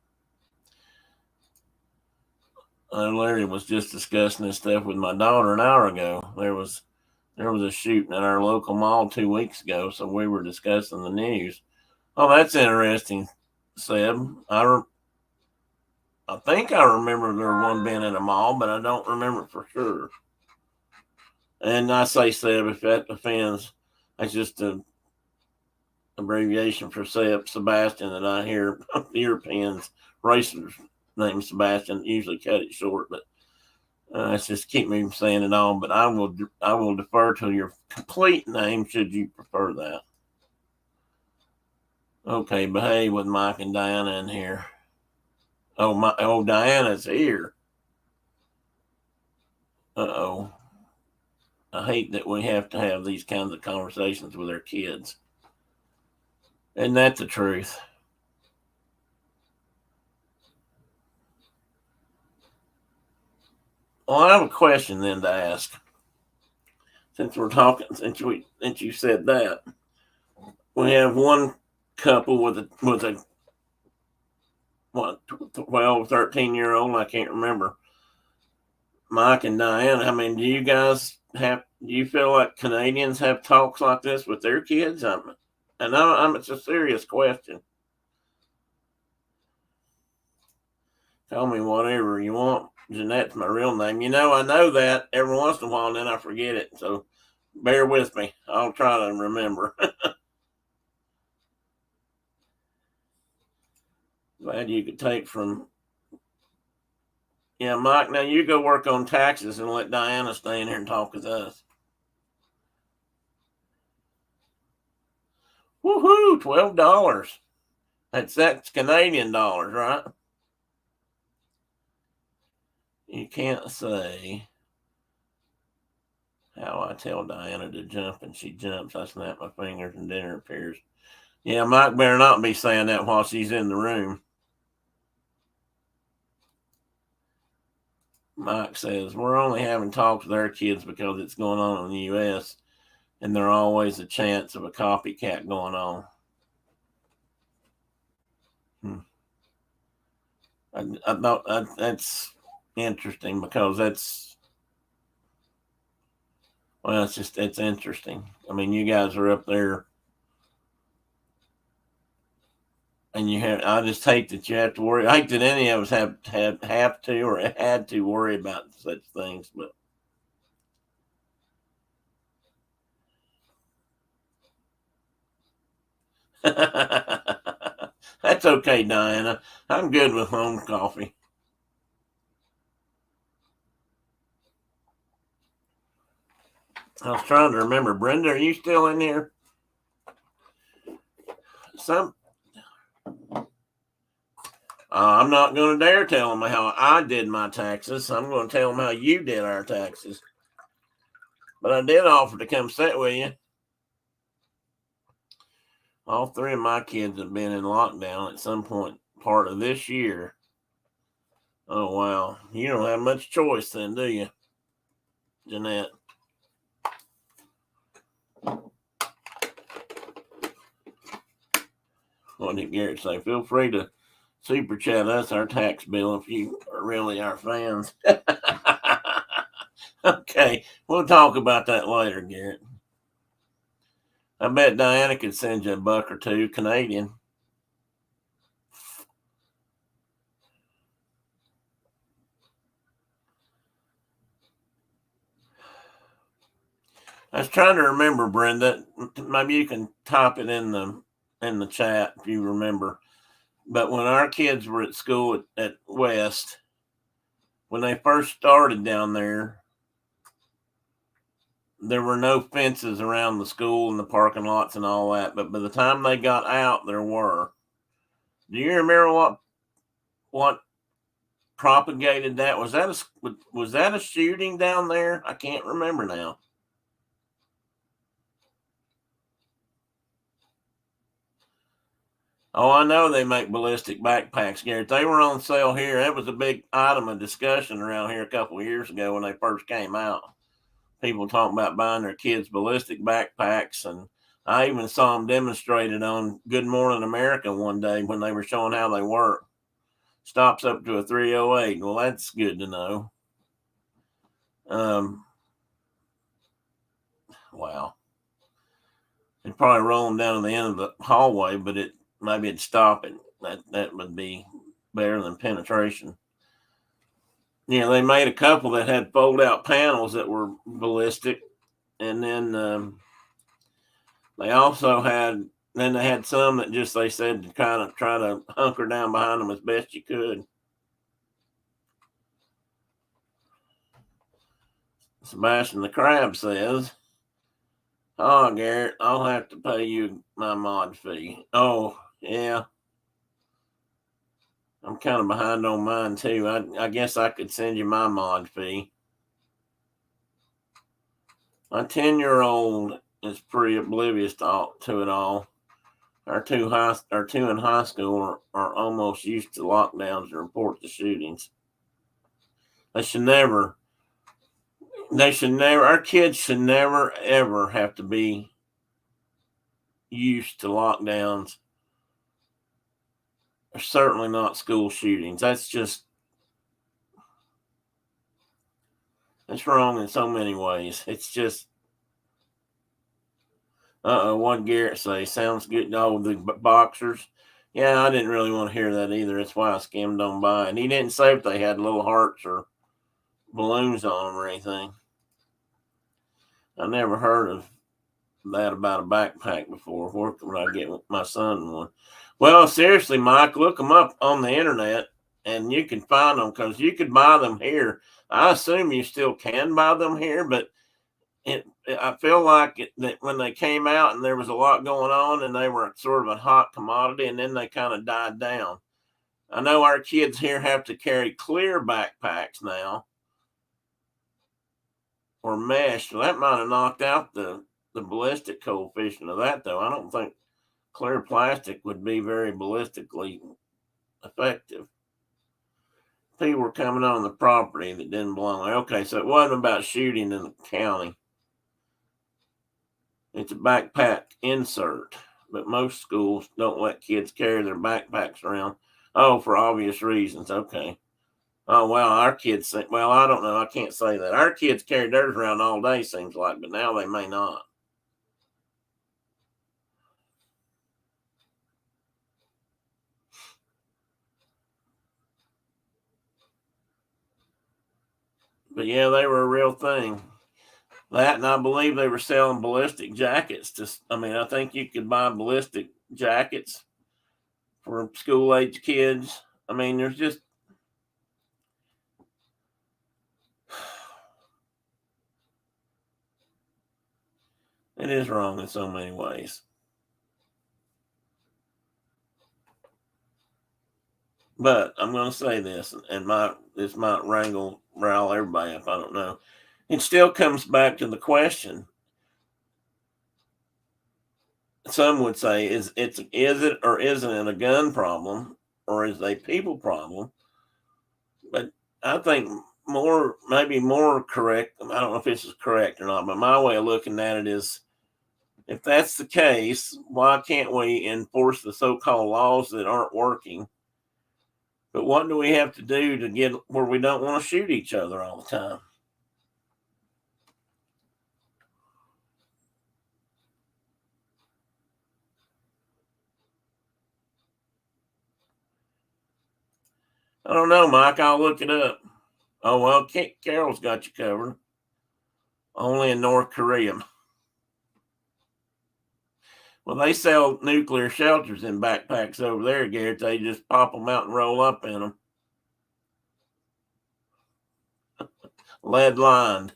Larry was just discussing this stuff with my daughter an hour ago. There was a shooting at our local mall 2 weeks ago, so we were discussing the news. Oh, that's interesting, Seb. I think I remember there one being in a mall, but I don't remember for sure. And I say Seb if that offends. That's just a abbreviation for Sebastian that I hear Europeans racers named Sebastian usually cut it short, but it's just keep me from saying it all. But I will defer to your complete name should you prefer that. Okay, behave with Mike and Diana in here. Diana's here. Uh-oh. I hate that we have to have these kinds of conversations with our kids. Isn't that the truth? Well, I have a question then to ask. Since you said that, we have one couple with a 12, 13-year-old, I can't remember. Mike and Diane, I mean, do you feel like Canadians have talks like this with their kids? It's a serious question. Tell me whatever you want. Jeanette's my real name. I know that every once in a while, and then I forget it. So bear with me. I'll try to remember. Glad you could take from. Yeah, Mike, now you go work on taxes and let Diana stay in here and talk with us. Woohoo, $12. That's Canadian dollars, right? You can't say how I tell Diana to jump and she jumps. I snap my fingers and dinner appears. Yeah, Mike better not be saying that while she's in the room. Mike says, we're only having talks with our kids because it's going on in the U.S., and there's always a chance of a copycat going on. I thought that's interesting because it's interesting. I mean, you guys are up there, and I just hate that you have to worry. I hate that any of us have to or had to worry about such things, but. That's okay, Diana. I'm good with home coffee. I was trying to remember. Brenda, are you still in here? I'm not going to dare tell them how I did my taxes. I'm going to tell them how you did our taxes. But I did offer to come sit with you. All three of my kids have been in lockdown at some point part of this year. Oh, wow. You don't have much choice then, do you, Jeanette? What did Garrett say? Feel free to super chat us our tax bill if you are really our fans. Okay, we'll talk about that later, Garrett. I bet Diana could send you a buck or two Canadian. I was trying to remember, Brenda. Maybe you can type it in the chat if you remember. But when our kids were at school at West, when they first started down there were no fences around the school and the parking lots and all that. But by the time they got out, there were. Do you remember what propagated that? Was that a shooting down there? I can't remember now. Oh, I know they make ballistic backpacks, Garrett. They were on sale here. That was a big item of discussion around here a couple of years ago when they first came out. People talking about buying their kids ballistic backpacks, and I even saw them demonstrated on Good Morning America one day when they were showing how they work. Stops up to a 308. Well, that's good to know. Wow. It'd probably roll them down to the end of the hallway, but maybe it'd stop it. That would be better than penetration. Yeah, they made a couple that had fold out panels that were ballistic, and then they also had some that just they said to kind of try to hunker down behind them as best you could. Sebastian the Crab says, "Oh, Garrett, I'll have to pay you my mod fee." Oh, yeah. I'm kind of behind on mine too. I guess I could send you my mod fee. My 10-year-old is pretty oblivious to it all. Our two in high school are almost used to lockdowns and report the shootings. Our kids should never ever have to be used to lockdowns. Certainly not school shootings. That's wrong in so many ways. It's just, what Garrett say? Sounds good. Oh, the boxers. Yeah, I didn't really want to hear that either. That's why I skimmed on by. And he didn't say if they had little hearts or balloons on them or anything. I never heard of that about a backpack before. Where could I get my son one? Well, seriously, Mike, look them up on the internet and you can find them because you could buy them here. I assume you still can buy them here, but I feel like that when they came out and there was a lot going on and they were sort of a hot commodity and then they kind of died down. I know our kids here have to carry clear backpacks now or mesh. So that might have knocked out the ballistic coefficient of that, though. I don't think clear plastic would be very ballistically effective. People were coming on the property that didn't belong there. Okay, so it wasn't about shooting in the county. It's a backpack insert, but most schools don't let kids carry their backpacks around. Oh, for obvious reasons. Okay. Oh, well, our kids say, well, I don't know. I can't say that. Our kids carry theirs around all day, seems like, but now they may not. But yeah, they were a real thing. That, and I believe they were selling ballistic jackets. I mean, I think you could buy ballistic jackets for school age kids. I mean, there's just, it is wrong in so many ways. But I'm going to say this, and this might rile everybody up. I don't know. It still comes back to the question. Some would say, is it or isn't it a gun problem, or is it a people problem? But I think maybe more correct. I don't know if this is correct or not, but my way of looking at it is, if that's the case, why can't we enforce the so-called laws that aren't working? But what do we have to do to get where we don't want to shoot each other all the time? I don't know, Mike. I'll look it up. Oh, well, Carol's got you covered. Only in North Korea. Well, they sell nuclear shelters in backpacks over there, Garrett. They just pop them out and roll up in them. Lead lined.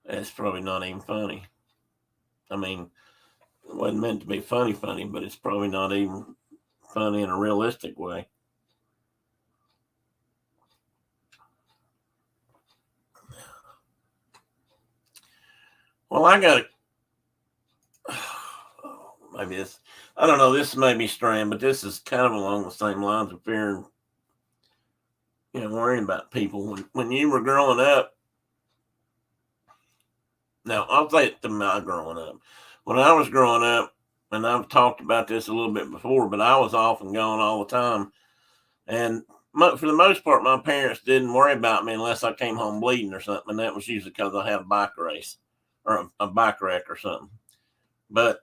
That's probably not even funny. I mean, it wasn't meant to be funny, but it's probably not even funny in a realistic way. Well, I got maybe this. I don't know. This may be strange, but this is kind of along the same lines of fearing, worrying about people. When you were growing up, now I'll say it to my growing up. When I was growing up, and I've talked about this a little bit before, but I was off and gone all the time, and for the most part, my parents didn't worry about me unless I came home bleeding or something, and that was usually because I had a bike race or a bike wreck or something. But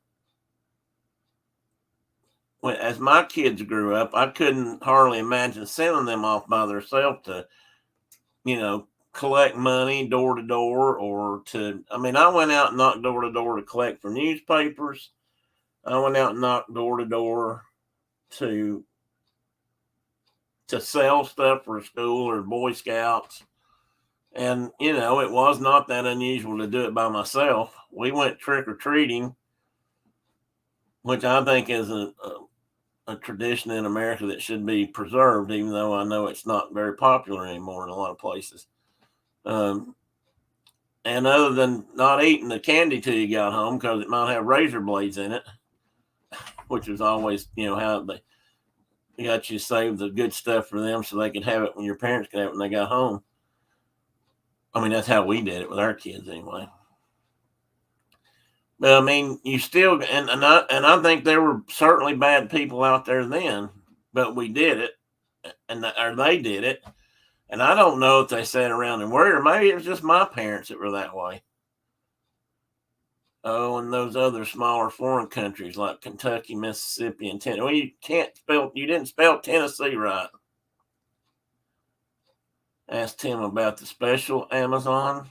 as my kids grew up, I couldn't hardly imagine sending them off by themselves to, you know, collect money door to door or to, I mean, I went out and knocked door to door to collect for newspapers. I went out and knocked door to door to sell stuff for school or Boy Scouts. And, it was not that unusual to do it by myself. We went trick or treating, which I think is a tradition in America that should be preserved, even though I know it's not very popular anymore in a lot of places. And other than not eating the candy till you got home because it might have razor blades in it, which was always, how they got you to save the good stuff for them so they could have it when your parents could have it when they got home. I mean, that's how we did it with our kids anyway. But I mean, you still and I think there were certainly bad people out there then, but we did it, or they did it, and I don't know if they sat around and worried, or maybe it was just my parents that were that way. Oh, and those other smaller foreign countries like Kentucky, Mississippi, and Tennessee. Well, you didn't spell Tennessee right. Ask Tim about the special Amazon.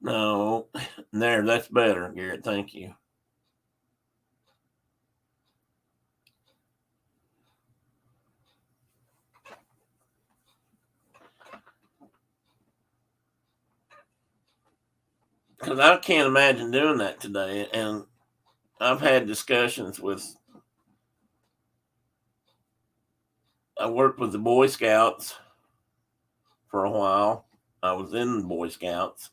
No, there, that's better, Garrett. Thank you. Because I can't imagine doing that today. And I've had discussions with. I worked with the Boy Scouts for a while. I was in the Boy Scouts.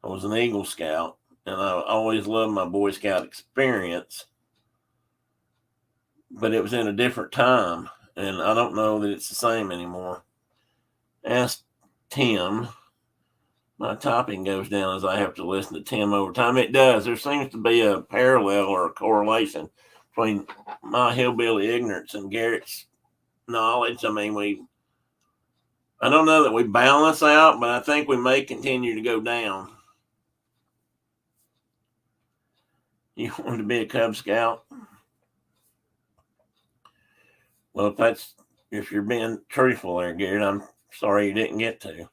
I was an Eagle Scout, and I always loved my Boy Scout experience. But it was in a different time, and I don't know that it's the same anymore. Ask Tim. My typing goes down as I have to listen to Tim over time. It does. There seems to be a parallel or a correlation between my hillbilly ignorance and Garrett's knowledge. I mean, I don't know that we balance out, but I think we may continue to go down. You want to be a Cub Scout? Well, if you're being truthful there, Garrett, I'm sorry you didn't get to.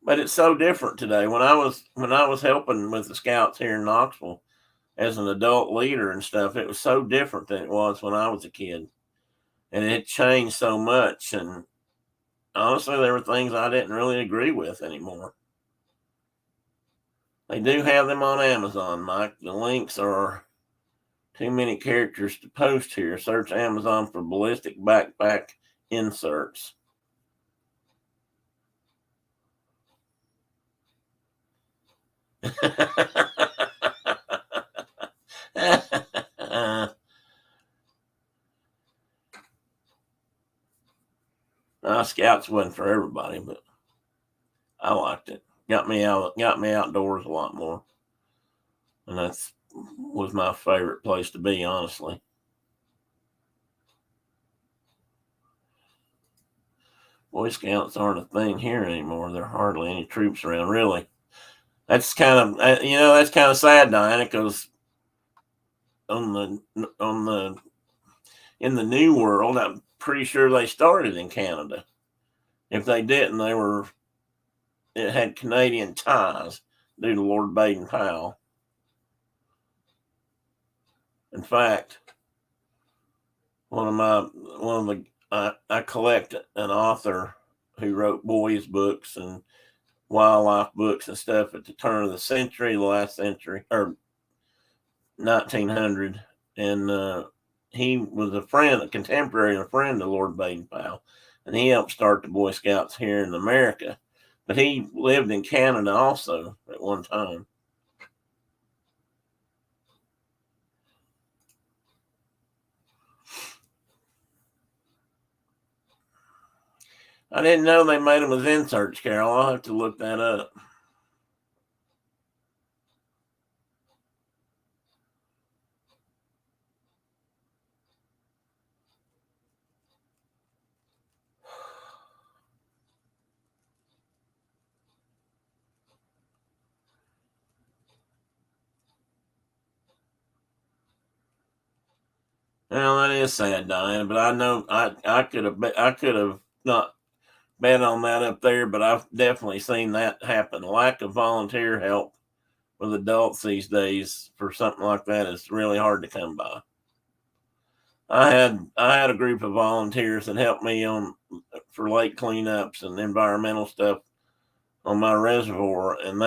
But it's so different today. When I was helping with the Scouts here in Knoxville as an adult leader and stuff, it was so different than it was when I was a kid. And it changed so much. And honestly, there were things I didn't really agree with anymore. They do have them on Amazon, Mike. The links are too many characters to post here. Search Amazon for ballistic backpack inserts. Scouts wasn't for everybody, but I liked it. Got me outdoors a lot more, and that's was my favorite place to be, honestly. Boy Scouts aren't a thing here anymore. There are hardly any troops around, really. That's kind of that's kind of sad, Diana, because on the in the New World, I'm pretty sure they started in Canada. If they didn't, it had Canadian ties due to Lord Baden-Powell. In fact, I collect an author who wrote boys books and wildlife books and stuff at the turn of the century, the last century, or 1900, and he was a contemporary and a friend of Lord Baden-Powell, and he helped start the Boy Scouts here in America. But he lived in Canada also at one time. I didn't know they made them as inserts, Carol. I'll have to look that up. Well, that is sad, Diane. But I know I could have not bet on that up there, but I've definitely seen that happen. Lack of volunteer help with adults these days for something like that is really hard to come by. I had a group of volunteers that helped me for lake cleanups and environmental stuff on my reservoir, and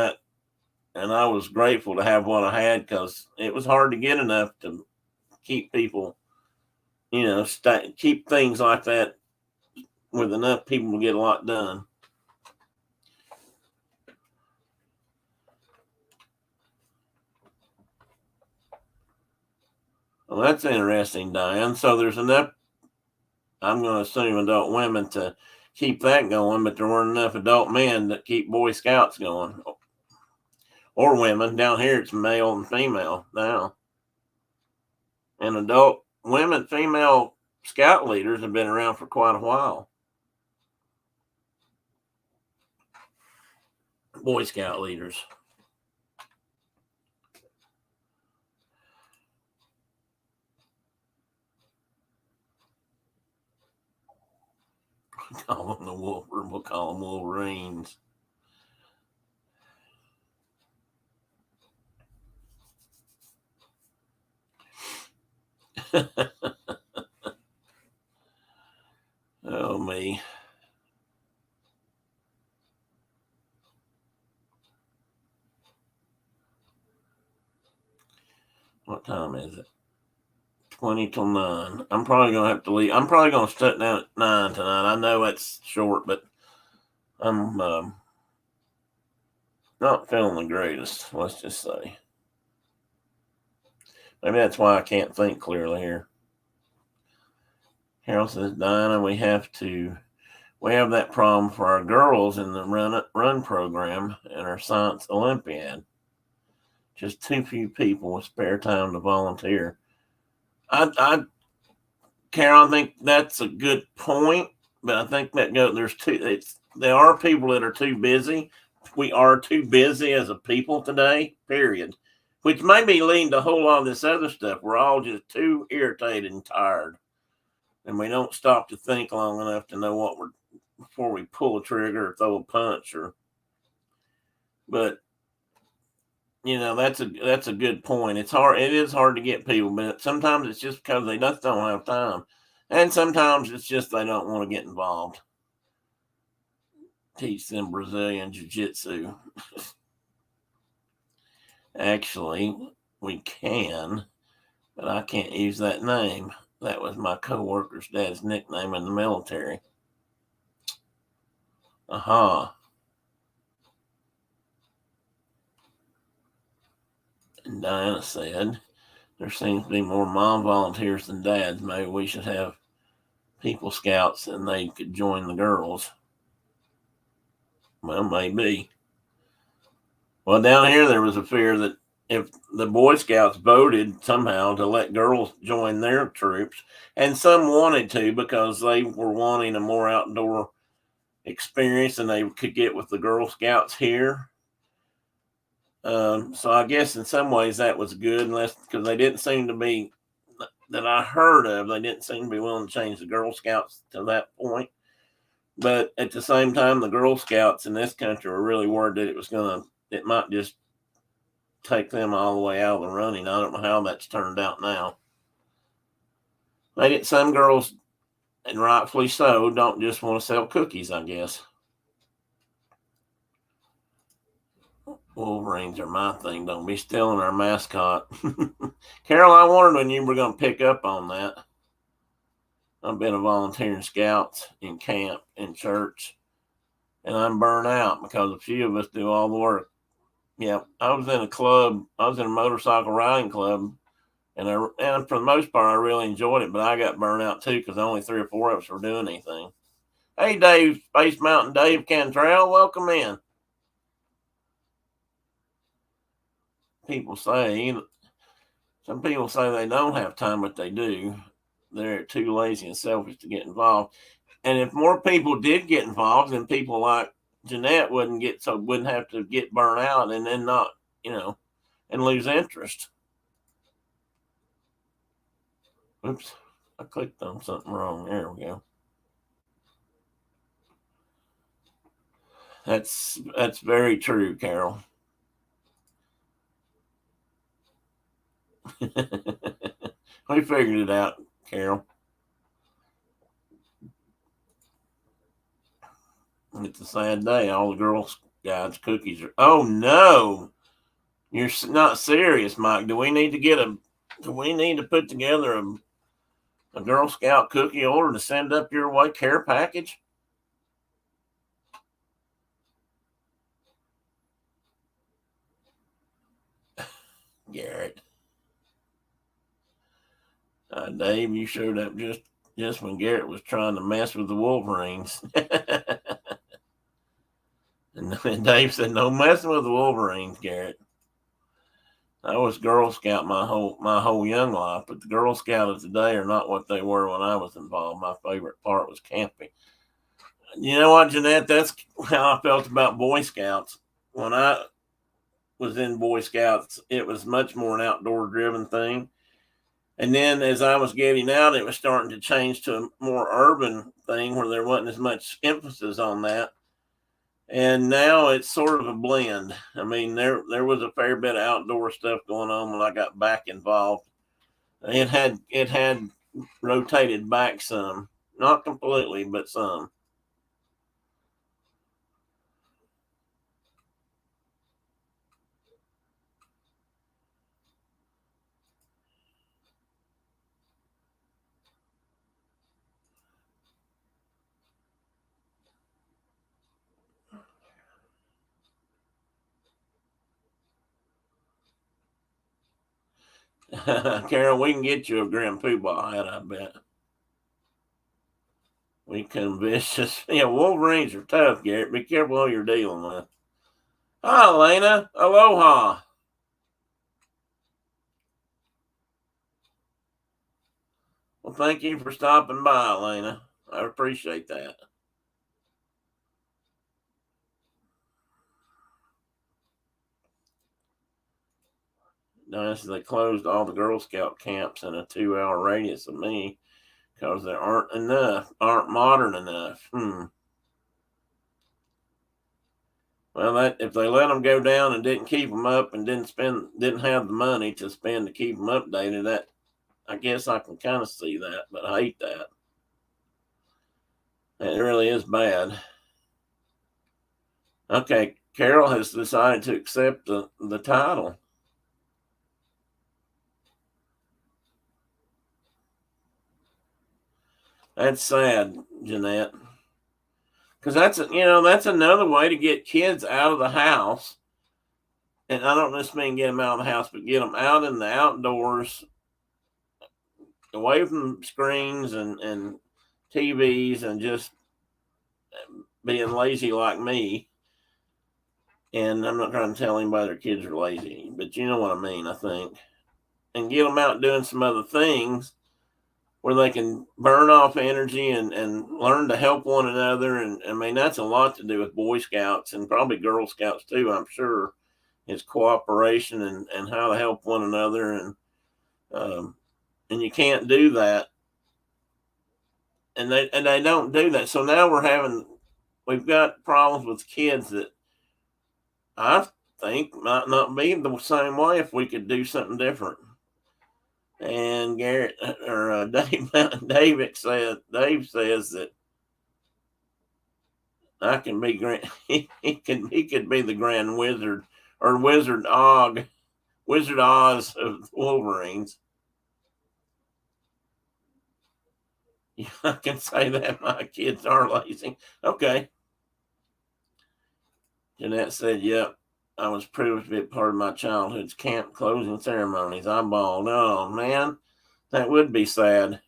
I was grateful to have what I had because it was hard to get enough to keep people, keep things like that with enough people to get a lot done. Well, that's interesting, Diane. So there's enough, I'm going to assume, adult women to keep that going, but there weren't enough adult men that keep Boy Scouts going. Or women. Down here it's male and female now. And adult women, female scout leaders have been around for quite a while. Boy Scout leaders. Call them we'll call them Wolverines. Oh, me. time is it? 20 till 9. I'm probably going to have to leave. I'm probably going to shut down at 9 tonight. I know that's short, but I'm not feeling the greatest, let's just say. Maybe that's why I can't think clearly here. Carol says, Diana, we have that problem for our girls in the run program and our science Olympiad. Just too few people with spare time to volunteer. Carol, I think that's a good point, but I think that there are people that are too busy. We are too busy as a people today, period. Which may be leading to a whole lot of this other stuff. We're all just too irritated and tired. And we don't stop to think long enough to know before we pull a trigger or throw a punch but that's a good point. It is hard to get people, but sometimes it's just because they just don't have time. And sometimes it's just they don't want to get involved. Teach them Brazilian Jiu-Jitsu. Actually, we can, but I can't use that name. That was my co-worker's dad's nickname in the military. Aha. And Diana said, there seems to be more mom volunteers than dads. Maybe we should have people scouts and they could join the girls. Well, maybe. Well, down here there was a fear that if the Boy Scouts voted somehow to let girls join their troops, and some wanted to because they were wanting a more outdoor experience than they could get with the Girl Scouts here. So I guess in some ways that was good, unless because they didn't seem to be, that I heard of, they didn't seem to be willing to change the Girl Scouts to that point. But at the same time, the Girl Scouts in this country were really worried that it might just take them all the way out of the running. I don't know how that's turned out now. Some girls, and rightfully so, don't just want to sell cookies, I guess. Wolverines are my thing. Don't be stealing our mascot. Carol, I wondered when you were going to pick up on that. I've been a volunteer in scouts, in camp, in church, and I'm burnt out because a few of us do all the work. Yeah, I was in a club. I was in a motorcycle riding club, and for the most part, I really enjoyed it. But I got burnt out too because only 3 or 4 of us were doing anything. Hey, Dave, Space Mountain Dave Cantrell, welcome in. Some people say they don't have time, but they do. They're too lazy and selfish to get involved. And if more people did get involved, then people like Jeanette wouldn't have to get burnt out and then not, and lose interest. Oops, I clicked on something wrong. There we go. That's very true, Carol. We figured it out, Carol. It's a sad day. All the Girl Scouts cookies are. Oh no, you're not serious, Mike. Do we need to put together a Girl Scout cookie order to send up your way, care package? Garrett. Dave, you showed up just when Garrett was trying to mess with the Wolverines. And Dave said, no messing with the Wolverines, Garrett. I was Girl Scout my whole young life, but the Girl Scouts of today are not what they were when I was involved. My favorite part was camping. You know what, Jeanette? That's how I felt about Boy Scouts. When I was in Boy Scouts, it was much more an outdoor driven thing. And then as I was getting out, it was starting to change to a more urban thing where there wasn't as much emphasis on that. And now it's sort of a blend. I mean, there was a fair bit of outdoor stuff going on when I got back involved. It had rotated back some, not completely, but some. Carol, we can get you a Grand Poobah hat, I bet. We can vicious. Yeah, Wolverines are tough, Garrett. Be careful who you're dealing with. Hi, Elena. Aloha. Well, thank you for stopping by, Elena. I appreciate that. Nice. They closed all the Girl Scout camps in a 2-hour radius of me because there aren't modern enough. Well, that if they let them go down and didn't keep them up and didn't have the money to spend to keep them updated, that I guess I can kind of see that, but I hate that. It really is bad. Okay, Carol has decided to accept the title. That's sad, Jeanette, because that's another way to get kids out of the house. And I don't just mean get them out of the house, but get them out in the outdoors, away from screens and TVs, and just being lazy like me. And I'm not trying to tell anybody their kids are lazy, but you know what I mean, I think. And get them out doing some other things where they can burn off energy and learn to help one another. And I mean, that's a lot to do with Boy Scouts and probably Girl Scouts too, I'm sure, is cooperation and how to help one another. And you can't do that. And they don't do that. So now we've got problems with kids that I think might not be the same way if we could do something different. And Garrett or Dave says that I can be grand. He could be the Grand Wizard or Wizard Oz of Wolverines. I can say that my kids are lazy. Okay. Jeanette said, "Yep, I was privileged to be a part of my childhood's camp closing ceremonies." I bawled. Oh man, that would be sad.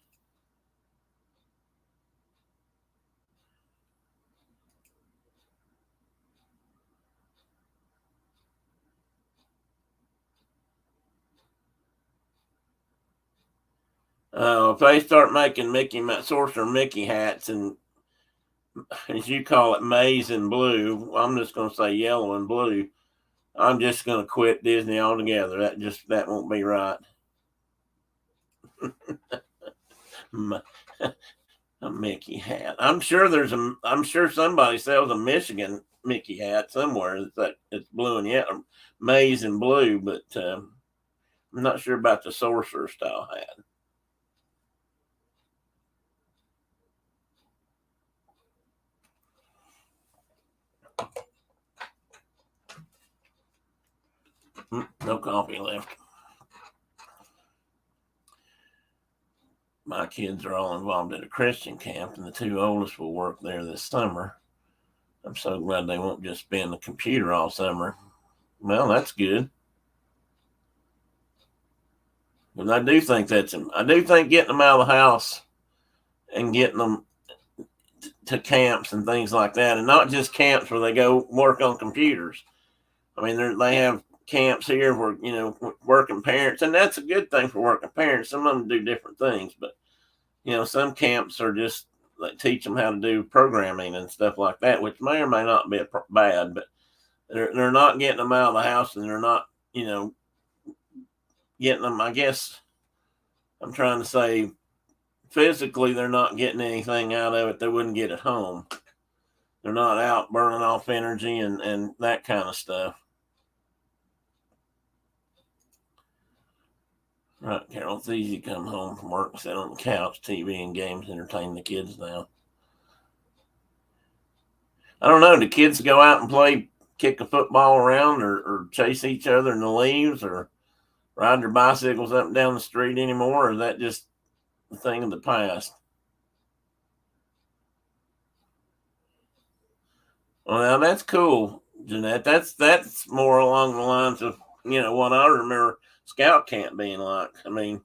If they start making Sorcerer Mickey hats and, as you call it, maize and blue, I'm just going to say yellow and blue. I'm just going to quit Disney altogether. That won't be right. A Mickey hat. I'm sure somebody sells a Michigan Mickey hat somewhere it's blue and yellow, maize and blue, but I'm not sure about the sorcerer style hat. No coffee left. My kids are all involved at a Christian camp, and the two oldest will work there this summer. I'm so glad they won't just be in the computer all summer. Well, that's good. And I do think getting them out of the house and getting them to camps and things like that, and not just camps where they go work on computers. I mean, they have camps here where working parents, and that's a good thing for working parents. Some of them do different things, but some camps are just like teach them how to do programming and stuff like that, which may or may not be bad, but they're not getting them out of the house, and they're not getting them. I guess I'm trying to say physically they're not getting anything out of it they wouldn't get at home. They're not out burning off energy and that kind of stuff. Right, Carol. It's easy to come home from work and sit on the couch, TV and games, entertain the kids now. I don't know. Do kids go out and play, kick a football around, or chase each other in the leaves, or ride their bicycles up and down the street anymore? Or is that just a thing of the past? Well, now that's cool, Jeanette. That's more along the lines of what I remember scout camp being like. I mean,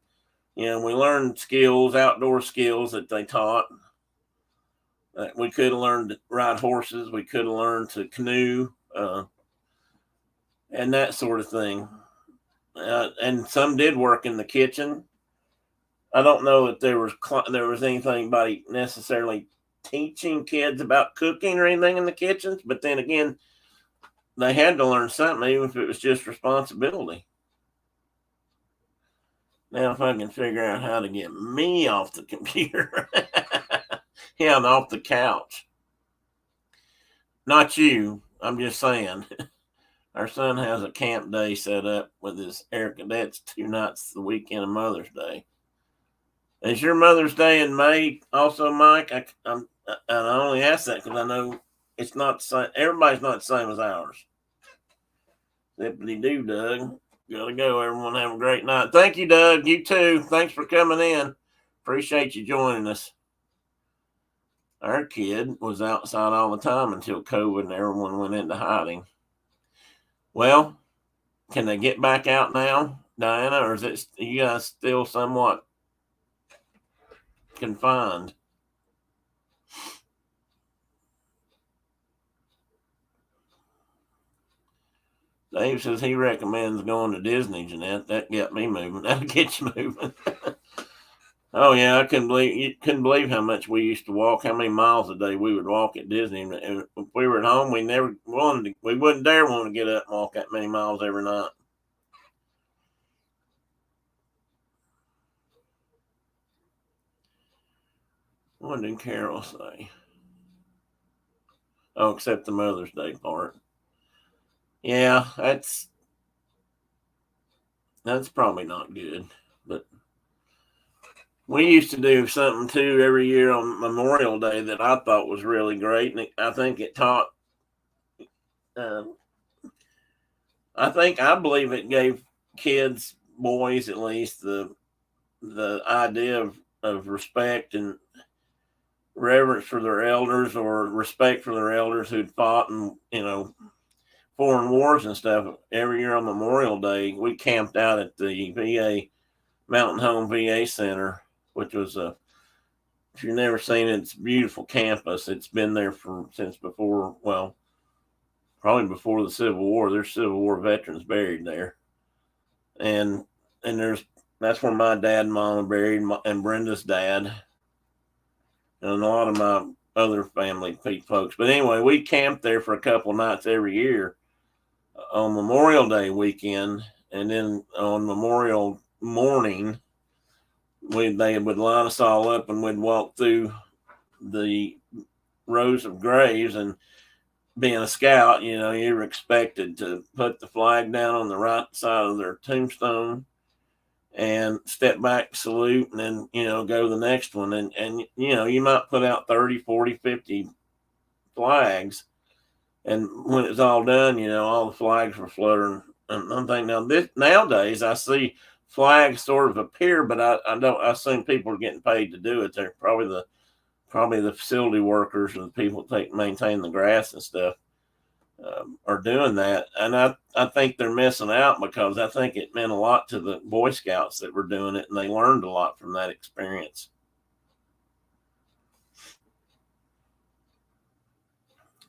we learned skills, outdoor skills that they taught. We could have learned to ride horses. We could have learned to canoe, and that sort of thing. And some did work in the kitchen. I don't know that there was anybody necessarily teaching kids about cooking or anything in the kitchens, but then again, they had to learn something, even if it was just responsibility. Now, if I can figure out how to get me off the computer, yeah, I'm off the couch. Not you. I'm just saying. Our son has a camp day set up with his Air Cadets 2 nights the weekend of Mother's Day. Is your Mother's Day in May also, Mike? I only ask that because I know it's not the same. Everybody's not the same as ours. Zippity-doo, Doug. Gotta go, everyone. Have a great night. Thank you, Doug. You too. Thanks for coming in. Appreciate you joining us. Our kid was outside all the time until COVID and everyone went into hiding. Well, can they get back out now, Diana, or is it you guys still somewhat confined? Dave says he recommends going to Disney, Jeanette. That got me moving. That'll get you moving. Oh yeah, I couldn't believe how much we used to walk, how many miles a day we would walk at Disney. And if we were at home, we wouldn't dare want to get up and walk that many miles every night. What did Carol say? Oh, except the Mother's Day part. Yeah, that's probably not good, but we used to do something too every year on Memorial Day that I thought was really great, and I think it taught. I believe it gave kids, boys at least, the idea of respect and reverence for their elders, or respect for their elders who'd fought in foreign wars and stuff. Every year on Memorial Day, we camped out at the VA Mountain Home VA Center, which was if you've never seen it, it's a beautiful campus. It's been there since before, well, probably before the Civil War. There's Civil War veterans buried there, and that's where my dad and mom are buried, and Brenda's dad, and a lot of my other family folks. But anyway, we camped there for a couple nights every year on Memorial Day weekend, and then on Memorial morning, they would line us all up, and we'd walk through the rows of graves. And being a scout, you were expected to put the flag down on the right side of their tombstone and step back, salute, and then go to the next one. And you might put out 30, 40, 50 flags, and when it's all done, all the flags were fluttering. And I'm thinking, nowadays I see flags sort of appear, but I assume people are getting paid to do it. They're probably the facility workers and the people that maintain the grass and stuff are doing that. And I think they're missing out, because I think it meant a lot to the Boy Scouts that were doing it, and they learned a lot from that experience.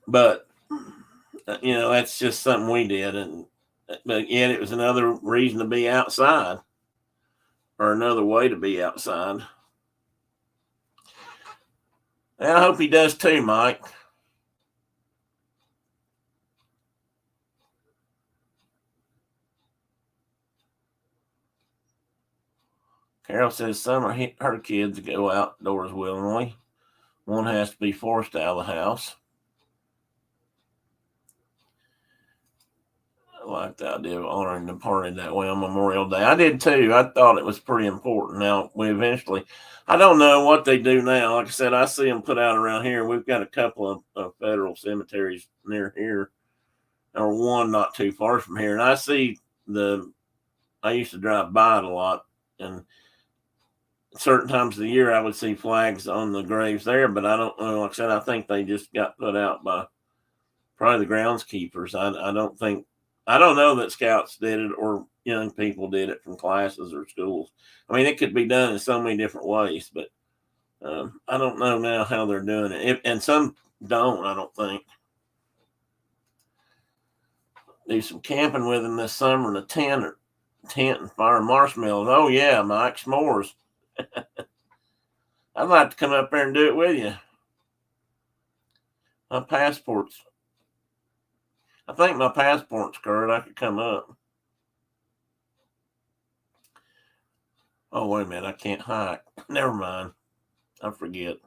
But that's just something we did, but yet it was another reason to be outside, or another way to be outside. And I hope he does too, Mike. Carol says some of her kids go outdoors willingly. One has to be forced out of the house. I like the idea of honoring the party that way on Memorial Day. I did too. I thought it was pretty important. Now, I don't know what they do now. Like I said, I see them put out around here. We've got a couple of federal cemeteries near here, or one not too far from here. And I used to drive by it a lot, and certain times of the year I would see flags on the graves there, but I don't know. Like I said, I think they just got put out by probably the groundskeepers. I don't think I don't know that scouts did it or young people did it from classes or schools. I mean, it could be done in so many different ways, but I don't know now how they're doing it. And some don't, I don't think. Do some camping with him this summer in a tent and fire marshmallows. Oh, yeah, Mike, s'mores. I'd like to come up there and do it with you. My passport's, I think my passport's current. I could come up. Oh, wait a minute. I can't hike. Never mind. I forget.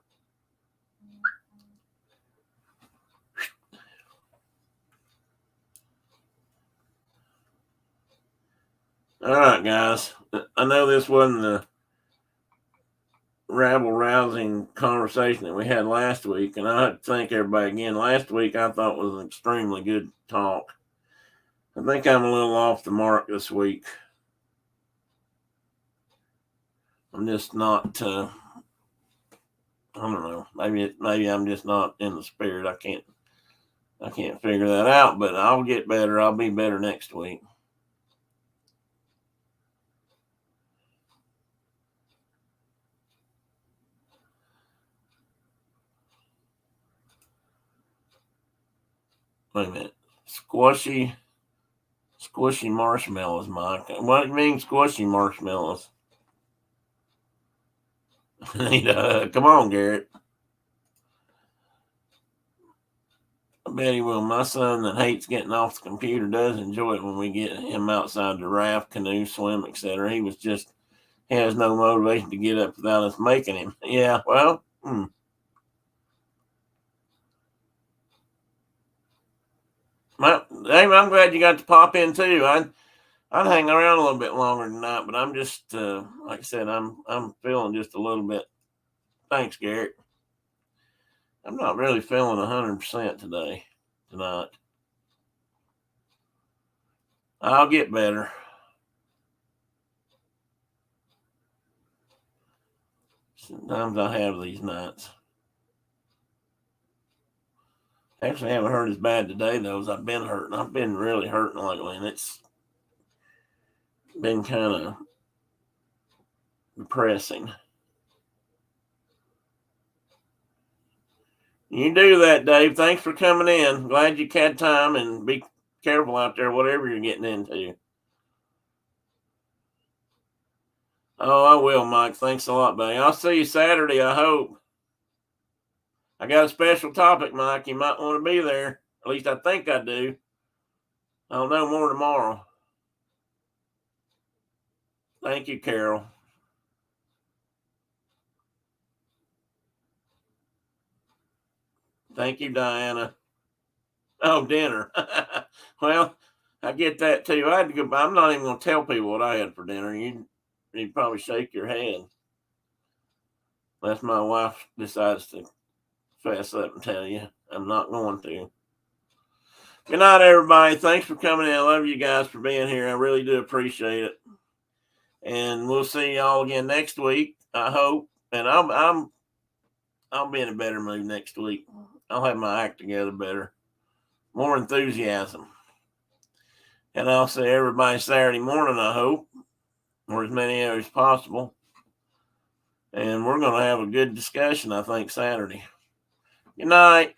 All right, guys. I know this wasn't the rabble rousing conversation that we had last week, and I thank everybody again. Last week I thought was an extremely good talk. I think I'm a little off the mark this week. I'm just not. I don't know. Maybe I'm just not in the spirit. I can't figure that out. But I'll get better. I'll be better next week. Wait a minute. Squishy marshmallows, Mike. What do you mean squishy marshmallows? Come on, Garrett. I bet he will. My son that hates getting off the computer does enjoy it when we get him outside to raft, canoe, swim, etc. He has no motivation to get up without us making him. Yeah, well, Dave, I'm glad you got to pop in too. I'd hang around a little bit longer than that, but I'm just like I said, I'm feeling just a little bit. Thanks, Garrett. I'm not really feeling 100% tonight. I'll get better. Sometimes I have these nights. Actually, I haven't hurt as bad today though as I've been hurting. I've been really hurting lately, and it's been kind of depressing. You do that, Dave. Thanks for coming in. Glad you had time, and be careful out there, whatever you're getting into. Oh, I will, Mike. Thanks a lot, buddy. I'll see you Saturday, I hope. I got a special topic, Mike. You might want to be there. At least I think I do. I'll know more tomorrow. Thank you, Carol. Thank you, Diana. Oh, dinner. Well, I get that too. I had to go. I'm not even going to tell people what I had for dinner. You'd probably shake your head. Unless my wife decides to fess up and tell you. I'm not going to. Good night, everybody. Thanks for coming in. I love you guys for being here. I really do appreciate it. And we'll see y'all again next week, I hope. And I'll be in a better mood next week. I'll have my act together better. More enthusiasm. And I'll see everybody Saturday morning, I hope, or as many as possible. And we're going to have a good discussion, I think, Saturday. Good night.